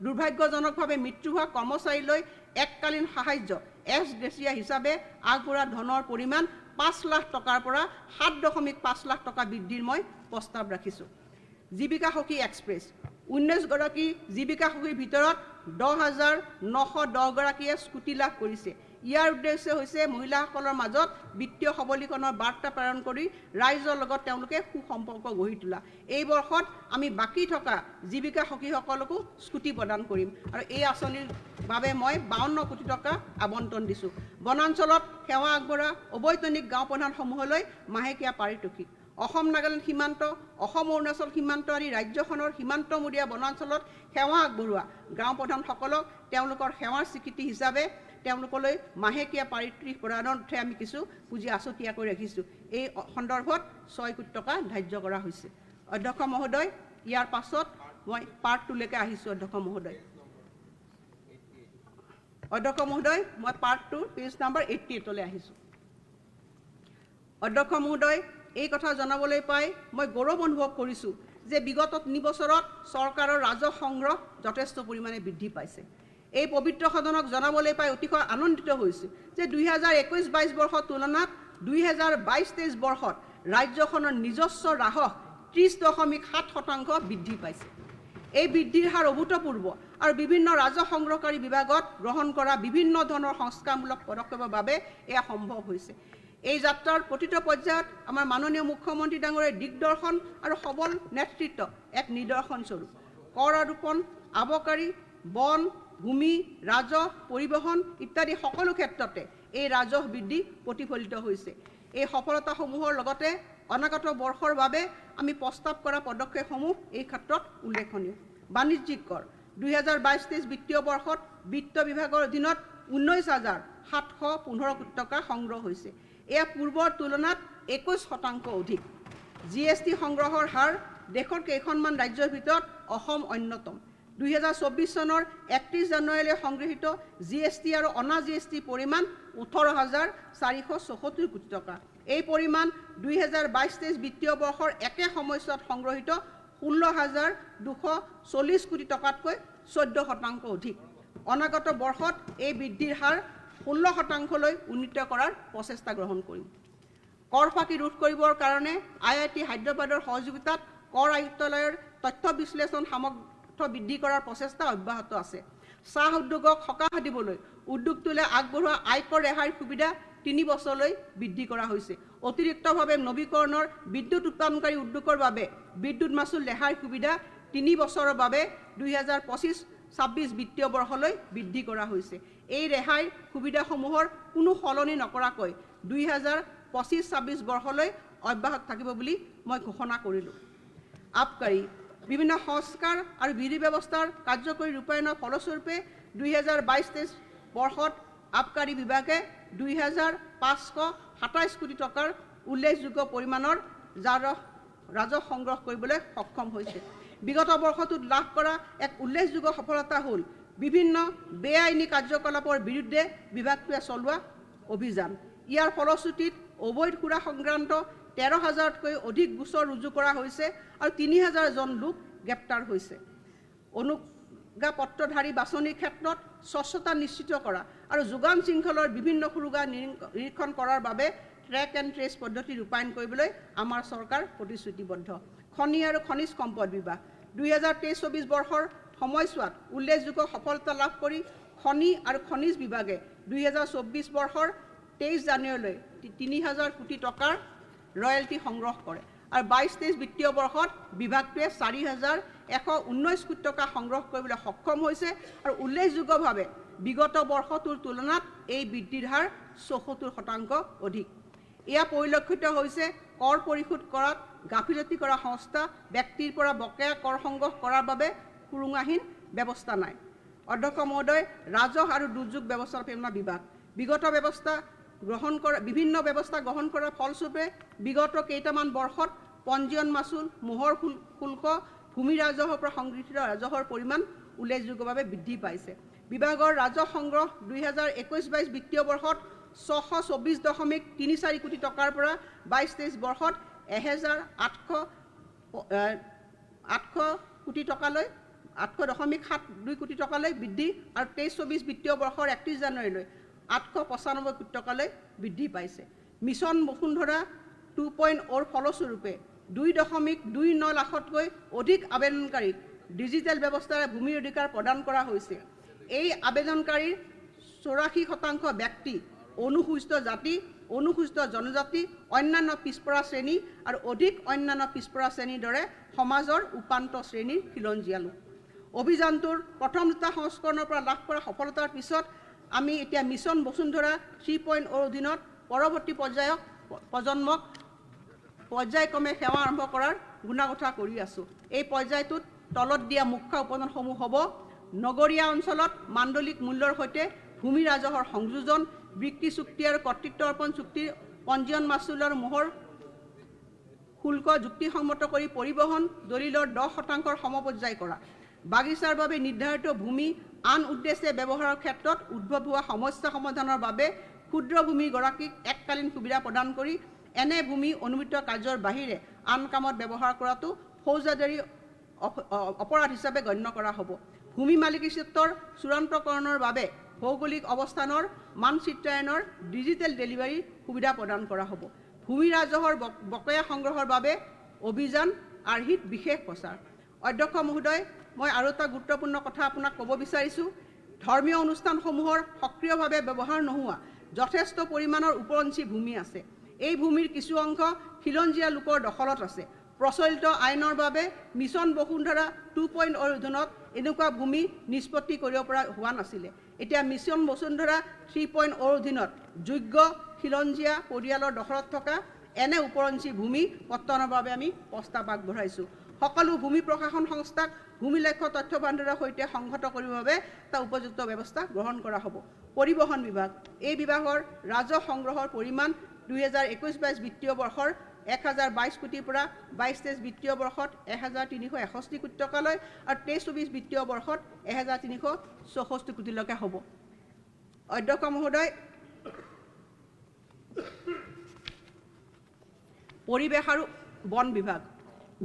দুৰ্ভাগ্যজনকভাৱে মৃত্যু হোৱা কৰ্মচাৰীলৈ এককালীন সাহায্য এছ গ্ৰেচিয়া হিচাপে আগবঢ়োৱা ধনৰ পৰিমাণ 5 লাখ টকাৰ পৰা 7.5 লাখ টকা বৃদ্ধিৰ মই প্ৰস্তাৱ ৰাখিছোঁ। জীৱিকা সখী এক্সপ্ৰেছ 19 গৰাকী জীৱিকা সখীৰ ভিতৰত 10,910 গৰাকীয়ে স্কুটি লাভ কৰিছে। ইয়াৰ উদ্দেশ্য হৈছে মহিলাসকলৰ মাজত বিত্তীয় সবলীকৰণৰ বাৰ্তা প্ৰেৰণ কৰি ৰাইজৰ লগত তেওঁলোকে সুসম্পৰ্ক গঢ়ি তোলা। এই বৰ্ষত আমি বাকী থকা জীৱিকা সখীসকলকো স্কুটি প্ৰদান কৰিম আৰু এই আঁচনিৰ বাবে মই 52 কোটি টকা আবণ্টন দিছোঁ। বনাঞ্চলত সেৱা আগবঢ়োৱা অবৈতনিক গাঁও প্ৰধানসমূহলৈ মাহেকীয়া পাৰিতোষিক। অসম নাগালেণ্ড সীমান্ত, অসম অৰুণাচল সীমান্ত আদি ৰাজ্যখনৰ সীমান্তমূৰীয়া বনাঞ্চলত সেৱা আগবঢ়োৱা গাঁও প্ৰধানসকলক তেওঁলোকৰ সেৱাৰ স্বীকৃতি হিচাপে তেওঁলোকলৈ মাহেকীয়া পাৰিতোষিক প্ৰদানতহে আমি কিছু পুঁজি আছুতীয়াকৈ ৰাখিছোঁ। এই সন্দৰ্ভত 6 কোটি টকা ধাৰ্য কৰা হৈছে। অধ্যক্ষ মহোদয়, ইয়াৰ পাছত মই পাৰ্ট 2 লৈকে আহিছোঁ। অধ্যক্ষ মহোদয়, মই পাৰ্ট 2 পেজ নম্বৰ 88লৈ আহিছোঁ। অধ্যক্ষ মহোদয়, এই কথা জনাবলৈ পাই মই গৌৰৱ অনুভৱ কৰিছোঁ যে বিগত 3 বছৰত চৰকাৰৰ ৰাজহ সংগ্ৰহ যথেষ্ট পৰিমাণে বৃদ্ধি পাইছে। এই পবিত্ৰ সদনক জনাবলৈ পাই অতিশয় আনন্দিত হৈছোঁ যে 2021-22 বৰ্ষৰ তুলনাত 2022-23 বৰ্ষত ৰাজ্যখনৰ নিজস্ব ৰাজহ 30.7% বৃদ্ধি পাইছে। এই বৃদ্ধিৰ হাৰ অভূতপূৰ্ব আৰু বিভিন্ন ৰাজহ সংগ্ৰহকাৰী বিভাগত গ্ৰহণ কৰা বিভিন্ন ধৰণৰ সংস্কাৰমূলক পদক্ষেপৰ বাবে এয়া সম্ভৱ হৈছে। এই যাত্ৰাৰ প্ৰতিটো পৰ্যায়ত আমাৰ মাননীয় মুখ্যমন্ত্ৰী ডাঙৰীয়াৰ দিগদৰ্শন আৰু সবল নেতৃত্ব এক নিদৰ্শন স্বৰূপ। কৰ আৰোপণ, আবকাৰী, বন, ভূমি, ৰাজহ, পৰিবহণ ইত্যাদি সকলো ক্ষেত্ৰতে এই ৰাজহ বৃদ্ধি প্ৰতিফলিত হৈছে। এই সফলতাসমূহৰ লগতে অনাগত বৰ্ষৰ বাবে আমি প্ৰস্তাৱ কৰা পদক্ষেপসমূহ এই ক্ষেত্ৰত উল্লেখনীয়। বাণিজ্যিক কৰ 2022-23 বিত্তীয় বৰ্ষত বিত্ত বিভাগৰ অধীনত 19,715 কোটি টকা সংগ্ৰহ হৈছে। এয়া পূৰ্বৰ তুলনাত 21% অধিক। GST সংগ্ৰহৰ হাৰ দেশৰ কেইখনমান ৰাজ্যৰ ভিতৰত অসম অন্যতম। 2024 চনৰ 31 জানুৱাৰীলৈ সংগৃহীত GST আৰু অনা GST পৰিমাণ 18,474 কোটি টকা। এই পৰিমাণ 2022-23 বিত্তীয় বৰ্ষৰ একে সময়ছোৱাত সংগ্ৰহীত 16,240 কোটি টকাতকৈ 14% অধিক। অনাগত বৰ্ষত এই বৃদ্ধিৰ হাৰ 16%লৈ উন্নীত কৰাৰ প্ৰচেষ্টা গ্ৰহণ কৰিম। কৰ ফাঁকি ৰোধ কৰিবৰ কাৰণে IIT হায়দৰাবাদৰ সহযোগিতাত কৰ আয়ুক্তালয়ৰ তথ্য বিশ্লেষণ সামৰ্থ্য বৃদ্ধি কৰাৰ প্ৰচেষ্টা অব্যাহত আছে। চাহ উদ্যোগক সকাহ দিবলৈ উদ্যোগটোলৈ আগবঢ়োৱা আয়কৰ ৰেহাইৰ সুবিধা 3 বছৰলৈ বৃদ্ধি কৰা হৈছে। অতিৰিক্তভাৱে নৱীকৰণৰ বিদ্যুৎ উৎপাদনকাৰী উদ্যোগৰ বাবে বিদ্যুৎ মাচুল ৰেহাইৰ সুবিধা 3 বছৰৰ বাবে 2025-26 বিত্তীয় বৰ্ষলৈ বৃদ্ধি কৰা হৈছে। এই ৰেহাইৰ সুবিধাসমূহৰ কোনো সলনি নকৰাকৈ 2025-26 বৰ্ষলৈ অব্যাহত থাকিব বুলি মই ঘোষণা কৰিলোঁ। আবকাৰী বিভিন্ন সংস্কাৰ আৰু বিধি ব্যৱস্থাৰ কাৰ্যকৰী ৰূপায়ণৰ ফলস্বৰূপে 2022-23 বৰ্ষত আবকাৰী বিভাগে 2,527 কোটি টকাৰ উল্লেখযোগ্য পৰিমাণৰ ৰাজহ সংগ্ৰহ কৰিবলৈ সক্ষম হৈছে। বিগত বৰ্ষটোত লাভ কৰা এক উল্লেখযোগ্য সফলতা হ'ল বিভিন্ন বেআইনী কাৰ্যকলাপৰ বিৰুদ্ধে বিভাগটোৱে চলোৱা অভিযান। ইয়াৰ ফলশ্ৰুতিত অবৈধ সুৰা সংক্ৰান্ত 13,000তকৈ অধিক গোচৰ ৰুজু কৰা হৈছে আৰু 3,000 জন লোক গ্ৰেপ্তাৰ হৈছে। অনুজ্ঞাপত্ৰধাৰী বাছনিৰ ক্ষেত্ৰত স্বচ্ছতা নিশ্চিত কৰা আৰু যোগান শৃংখলৰ বিভিন্ন সুৰুঙা নিৰীক্ষণ কৰাৰ বাবে ট্ৰেক এণ্ড ট্ৰেচ পদ্ধতি ৰূপায়ণ কৰিবলৈ আমাৰ চৰকাৰ প্ৰতিশ্ৰুতিবদ্ধ। খনি আৰু খনিজ সম্পদ বিভাগ 2023-24 বৰ্ষৰ সময়ছোৱাত উল্লেখযোগ্য সফলতা লাভ কৰি খনি আৰু খনিজ বিভাগে 2024 বৰ্ষৰ 23 জানুৱাৰীলৈ 3,000 কোটি টকাৰ ৰয়েলটি সংগ্ৰহ কৰে আৰু 22-23 বিত্তীয় বৰ্ষত বিভাগটোৱে 4,119 কোটি টকা সংগ্ৰহ কৰিবলৈ সক্ষম হৈছে আৰু উল্লেখযোগ্যভাৱে বিগত বৰ্ষটোৰ তুলনাত এই বৃদ্ধিৰ হাৰ 74% অধিক। এয়া পৰিলক্ষিত হৈছে কৰ পৰিশোধ কৰাত গাফিলতি কৰা সংস্থা ব্যক্তিৰ পৰা বকেয়া কৰ সংগ্ৰহ কৰাৰ বাবে সুৰুঙাহীন ব্যৱস্থা নাই। অধ্যক্ষ মহোদয়, ৰাজহ আৰু দুৰ্যোগ ব্যৱস্থাপনা বিভাগ বিভিন্ন ব্যৱস্থা গ্ৰহণ কৰাৰ ফলস্বৰূপে বিগত কেইটামান বৰ্ষত পঞ্জীয়ন মাচুল, মোহৰ শুল্ক, ভূমি ৰাজহৰ পৰা সংগৃহীত ৰাজহৰ পৰিমাণ উল্লেখযোগ্যভাৱে বৃদ্ধি পাইছে। বিভাগৰ ৰাজহ সংগ্ৰহ 2021-22 বিত্তীয় বৰ্ষত 624.34 কোটি টকাৰ পৰা 22-23 বৰ্ষত 1,800 কোটি টকালৈ 800.72 কোটি টকালৈ বৃদ্ধি আৰু 23-24 বিত্তীয় বৰ্ষৰ 31 জানুৱাৰীলৈ 895 কোটি টকালৈ বৃদ্ধি পাইছে। মিছন বসুন্ধৰা 2.0 ফলস্বৰূপে 2.29 লাখতকৈ অধিক আবেদনকাৰীক ডিজিটেল ব্যৱস্থাৰে ভূমিৰ অধিকাৰ প্ৰদান কৰা হৈছে। এই আবেদনকাৰীৰ 84% ব্যক্তি অনুসূচিত জাতি, অনুসূচিত জনজাতি, অন্যান্য পিছপৰা শ্ৰেণী আৰু অধিক অন্যান্য পিছপৰা শ্ৰেণীৰ দৰে সমাজৰ উপান্ত শ্ৰেণীৰ খিলঞ্জীয়া লোক। অভিযানটোৰ প্ৰথম দুটা সংস্কৰণৰ পৰা লাভ কৰা সফলতাৰ পিছত আমি এতিয়া মিছন বসুন্ধৰা 3.0 অধীনত পৰৱৰ্তী প্ৰজন্মক পৰ্যায়ক্ৰমে সেৱা আৰম্ভ কৰাৰ গুণাগথা কৰি আছোঁ। এই পৰ্যায়টোত তলত দিয়া মুখ্য উপাদানসমূহ হ'ব: নগৰীয়া অঞ্চলত মাণ্ডলিক মূল্যৰ সৈতে ভূমি ৰাজহৰ সংযোজন, বিক্ৰী চুক্তি আৰু কৰ্তৃত্ব অৰ্পণ চুক্তিৰ পঞ্জীয়ন মাচুল আৰু মোহৰ শুল্ক যুক্তিসম্মত কৰি পৰিবহণ দলিলৰ 10% সমপৰ্যায় কৰা, বাগিচাৰ বাবে নিৰ্ধাৰিত ভূমি আন উদ্দেশ্যে ব্যৱহাৰৰ ক্ষেত্ৰত উদ্ভৱ হোৱা সমস্যা সমাধানৰ বাবে ক্ষুদ্ৰ ভূমিগৰাকীক এককালীন সুবিধা প্ৰদান কৰি এনে ভূমি অনুমোদিত কাৰ্যৰ বাহিৰে আন কামত ব্যৱহাৰ কৰাটো ফৌজদাৰী অপৰাধ হিচাপে গণ্য কৰা হ'ব। ভূমি মালিকী স্বত্বৰ চূড়ান্তকৰণৰ বাবে ভৌগোলিক অৱস্থানৰ মানচিত্ৰায়নৰ ডিজিটেল ডেলিভাৰী সুবিধা প্ৰদান কৰা হ'ব। ভূমি ৰাজহৰ বকেয়া সংগ্ৰহৰ বাবে অভিযান আৰ্হিত বিশেষ প্ৰচাৰ। অধ্যক্ষ মহোদয়, মই আৰু এটা গুৰুত্বপূৰ্ণ কথা আপোনাক ক'ব বিচাৰিছোঁ। ধৰ্মীয় অনুষ্ঠানসমূহৰ সক্ৰিয়ভাৱে ব্যৱহাৰ নোহোৱা যথেষ্ট পৰিমাণৰ উপৰঞ্চি ভূমি আছে। এই ভূমিৰ কিছু অংশ খিলঞ্জীয়া লোকৰ দখলত আছে। প্ৰচলিত আইনৰ বাবে মিছন বসুন্ধৰা 2.0 অধীনত এনেকুৱা ভূমি নিষ্পত্তি কৰিব পৰা হোৱা নাছিলে। এতিয়া মিছন বসুন্ধৰা 3.0 অধীনত যোগ্য খিলঞ্জীয়া পৰিয়ালৰ দখলত থকা এনে উপৰঞ্চি ভূমি পত্তনৰ বাবে আমি প্ৰস্তাৱ আগবঢ়াইছোঁ। সকলো ভূমি প্ৰশাসন সংস্থাক ভূমি লক্ষ্য তথ্য ভাণ্ডাৰৰ সৈতে সংহত কৰিবৰ বাবে এটা উপযুক্ত ব্যৱস্থা গ্ৰহণ কৰা হ'ব। পৰিবহণ বিভাগ, এই বিভাগৰ ৰাজহ সংগ্ৰহৰ পৰিমাণ 2021-22 বিত্তীয় বৰ্ষৰ 1022 কোটিৰ পৰা 22-23 বিত্তীয় বৰ্ষত 1361 কোটি টকালৈ আৰু 23-24 বিত্তীয় বৰ্ষত 1364 কোটিলৈকে হ'ব। অধ্যক্ষ মহোদয়, পৰিৱেশ আৰু বন বিভাগ,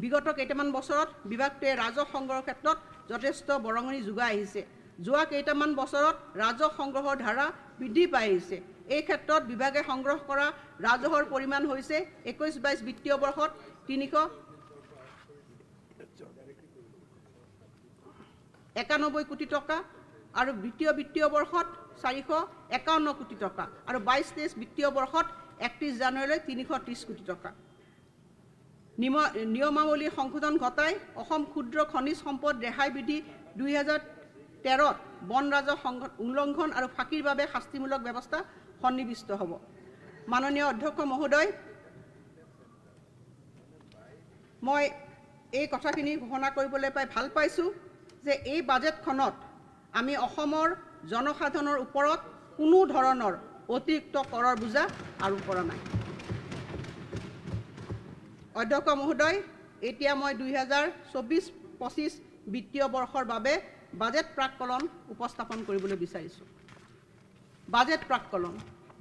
বিগত কেইটামান বছৰত বিভাগটোৱে ৰাজহ সংগ্ৰহৰ ক্ষেত্ৰত যথেষ্ট বৰঙণি যোগাই আহিছে। যোৱা কেইটামান বছৰত ৰাজহ সংগ্ৰহৰ ধাৰা বৃদ্ধি পাই আহিছে। এই ক্ষেত্ৰত বিভাগে সংগ্ৰহ কৰা ৰাজহৰ পৰিমাণ হৈছে 21-22 বিত্তীয় বৰ্ষত 391 কোটি টকা আৰু দ্বিতীয় বিত্তীয় বৰ্ষত 451 কোটি টকা আৰু 22-23 বিত্তীয় বৰ্ষত 31 জানুৱাৰীলৈ 330 কোটি টকা। নিয়মাৱলী সংশোধন ঘটাই অসম ক্ষুদ্ৰ খনিজ সম্পদ ৰেহাই বিধি 2013ত বন ৰাজহ উল্লংঘন আৰু ফাঁকিৰ বাবে শাস্তিমূলক ব্যৱস্থা সন্নিৱিষ্ট হ'ব। মাননীয় অধ্যক্ষ মহোদয়, মই এই কথাখিনি ঘোষণা কৰিবলৈ পাই ভাল পাইছোঁ যে এই বাজেটখনত আমি অসমৰ জনসাধাৰণৰ ওপৰত কোনো ধৰণৰ অতিৰিক্ত কৰৰ বোজা আৰোপ কৰা নাই। অধ্যক্ষ মহোদয়, এতিয়া মই 2024-25 বিত্তীয় বৰ্ষৰ বাবে বাজেট প্ৰাক্কলন উপস্থাপন কৰিবলৈ বিচাৰিছোঁ। বাজেট প্ৰাক্কলন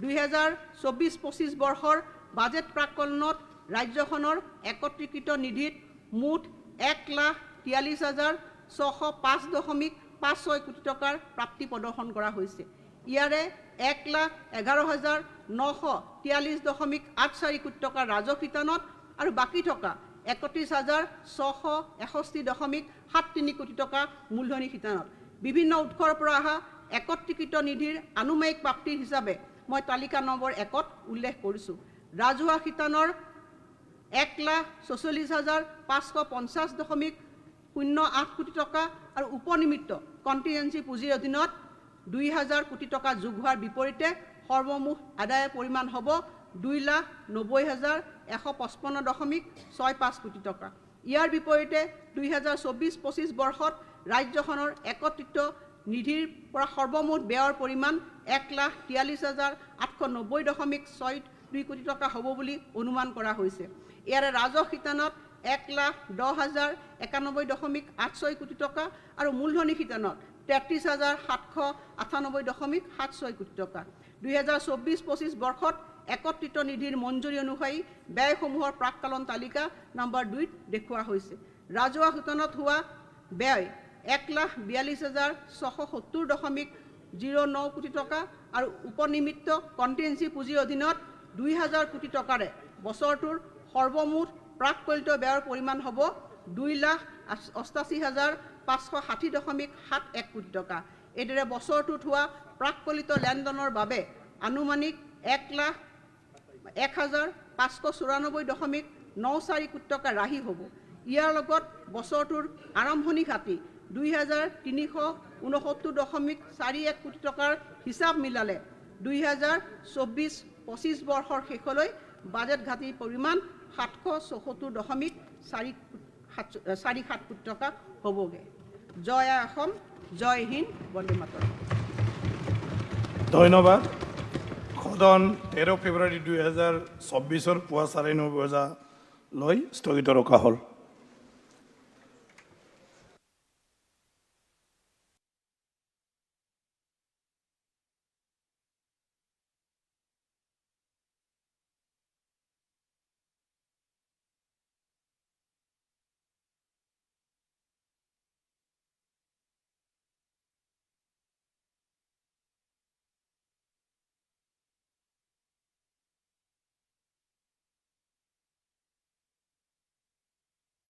2024-25 বৰ্ষৰ বাজেট প্ৰাক্কলনত ৰাজ্যখনৰ একত্ৰীকৃত নিধিত মুঠ 1,43,605.56 কোটি টকাৰ প্ৰাপ্তি প্ৰদৰ্শন কৰা হৈছে। ইয়াৰে 1,11,943.84 কোটি টকাৰ ৰাজহ শিতানত আৰু বাকী থকা 31,661.73 কোটি টকা মূলধনী শিতানত বিভিন্ন উৎসৰ পৰা অহা একত্ৰীকৃত নিধিৰ আনুমায়িক প্ৰাপ্তিৰ হিচাপে মই তালিকা নম্বৰ 1ত উল্লেখ কৰিছোঁ। ৰাজহুৱা শিতানৰ 1,46,550.08 কোটি টকা আৰু উপনিমিত্ত কণ্টিজেঞ্চি পুঁজিৰ অধীনত 2,000 কোটি টকা যোগ হোৱাৰ বিপৰীতে সৰ্বমুঠ আদায়ৰ পৰিমাণ হ'ব 2,90,155.65 কোটি টকা। ইয়াৰ বিপৰীতে 2024-25 বৰ্ষত ৰাজ্যখনৰ একত্ৰিত নিধিৰ পৰা সৰ্বমুঠ ব্যয়ৰ পৰিমাণ 1,43,890.62 কোটি টকা হ'ব বুলি অনুমান কৰা হৈছে। ইয়াৰে ৰাজহ শিতানত 1,10,091.86 কোটি টকা আৰু মূলধনী শিতানত 33,798.76 কোটি টকা। 2024-25 বৰ্ষত একত্ৰিত নিধিৰ মঞ্জুৰি অনুসৰি ব্যয়সমূহৰ প্ৰাক্কলন তালিকা নম্বৰ 2ত দেখুওৱা হৈছে। ৰাজহুৱা শিতানত হোৱা ব্যয় 1,42,670.09 কোটি টকা আৰু উপনিমিত্ত কণ্টিজেঞ্চি পুঁজিৰ অধীনত 2,000 কোটি টকাৰে বছৰটোৰ সৰ্বমুঠ প্ৰাককলিত ব্যয়ৰ পৰিমাণ হ'ব 2,88,560.71 কোটি টকা। এইদৰে বছৰটোত হোৱা প্ৰাককলিত লেনদেনৰ বাবে আনুমানিক 1,01,594.94 কোটি টকা ৰাহি হ'ব। ইয়াৰ লগত বছৰটোৰ আৰম্ভণি ঘাটি 2,369.41 কোটি টকাৰ হিচাপ মিলালে 2024-25 বৰ্ষৰ শেষলৈ বাজেট ঘাটিৰ পৰিমাণ 774.47 কোটি টকা হ'বগে। জয় আই অসম, জয় হিন্দ, বন্দে মাতৰম। ধন্যবাদ। সদন 13 ফেব্ৰুৱাৰী 2024 পুৱা 9:30 বজালৈ স্থগিত ৰখা হ'ল।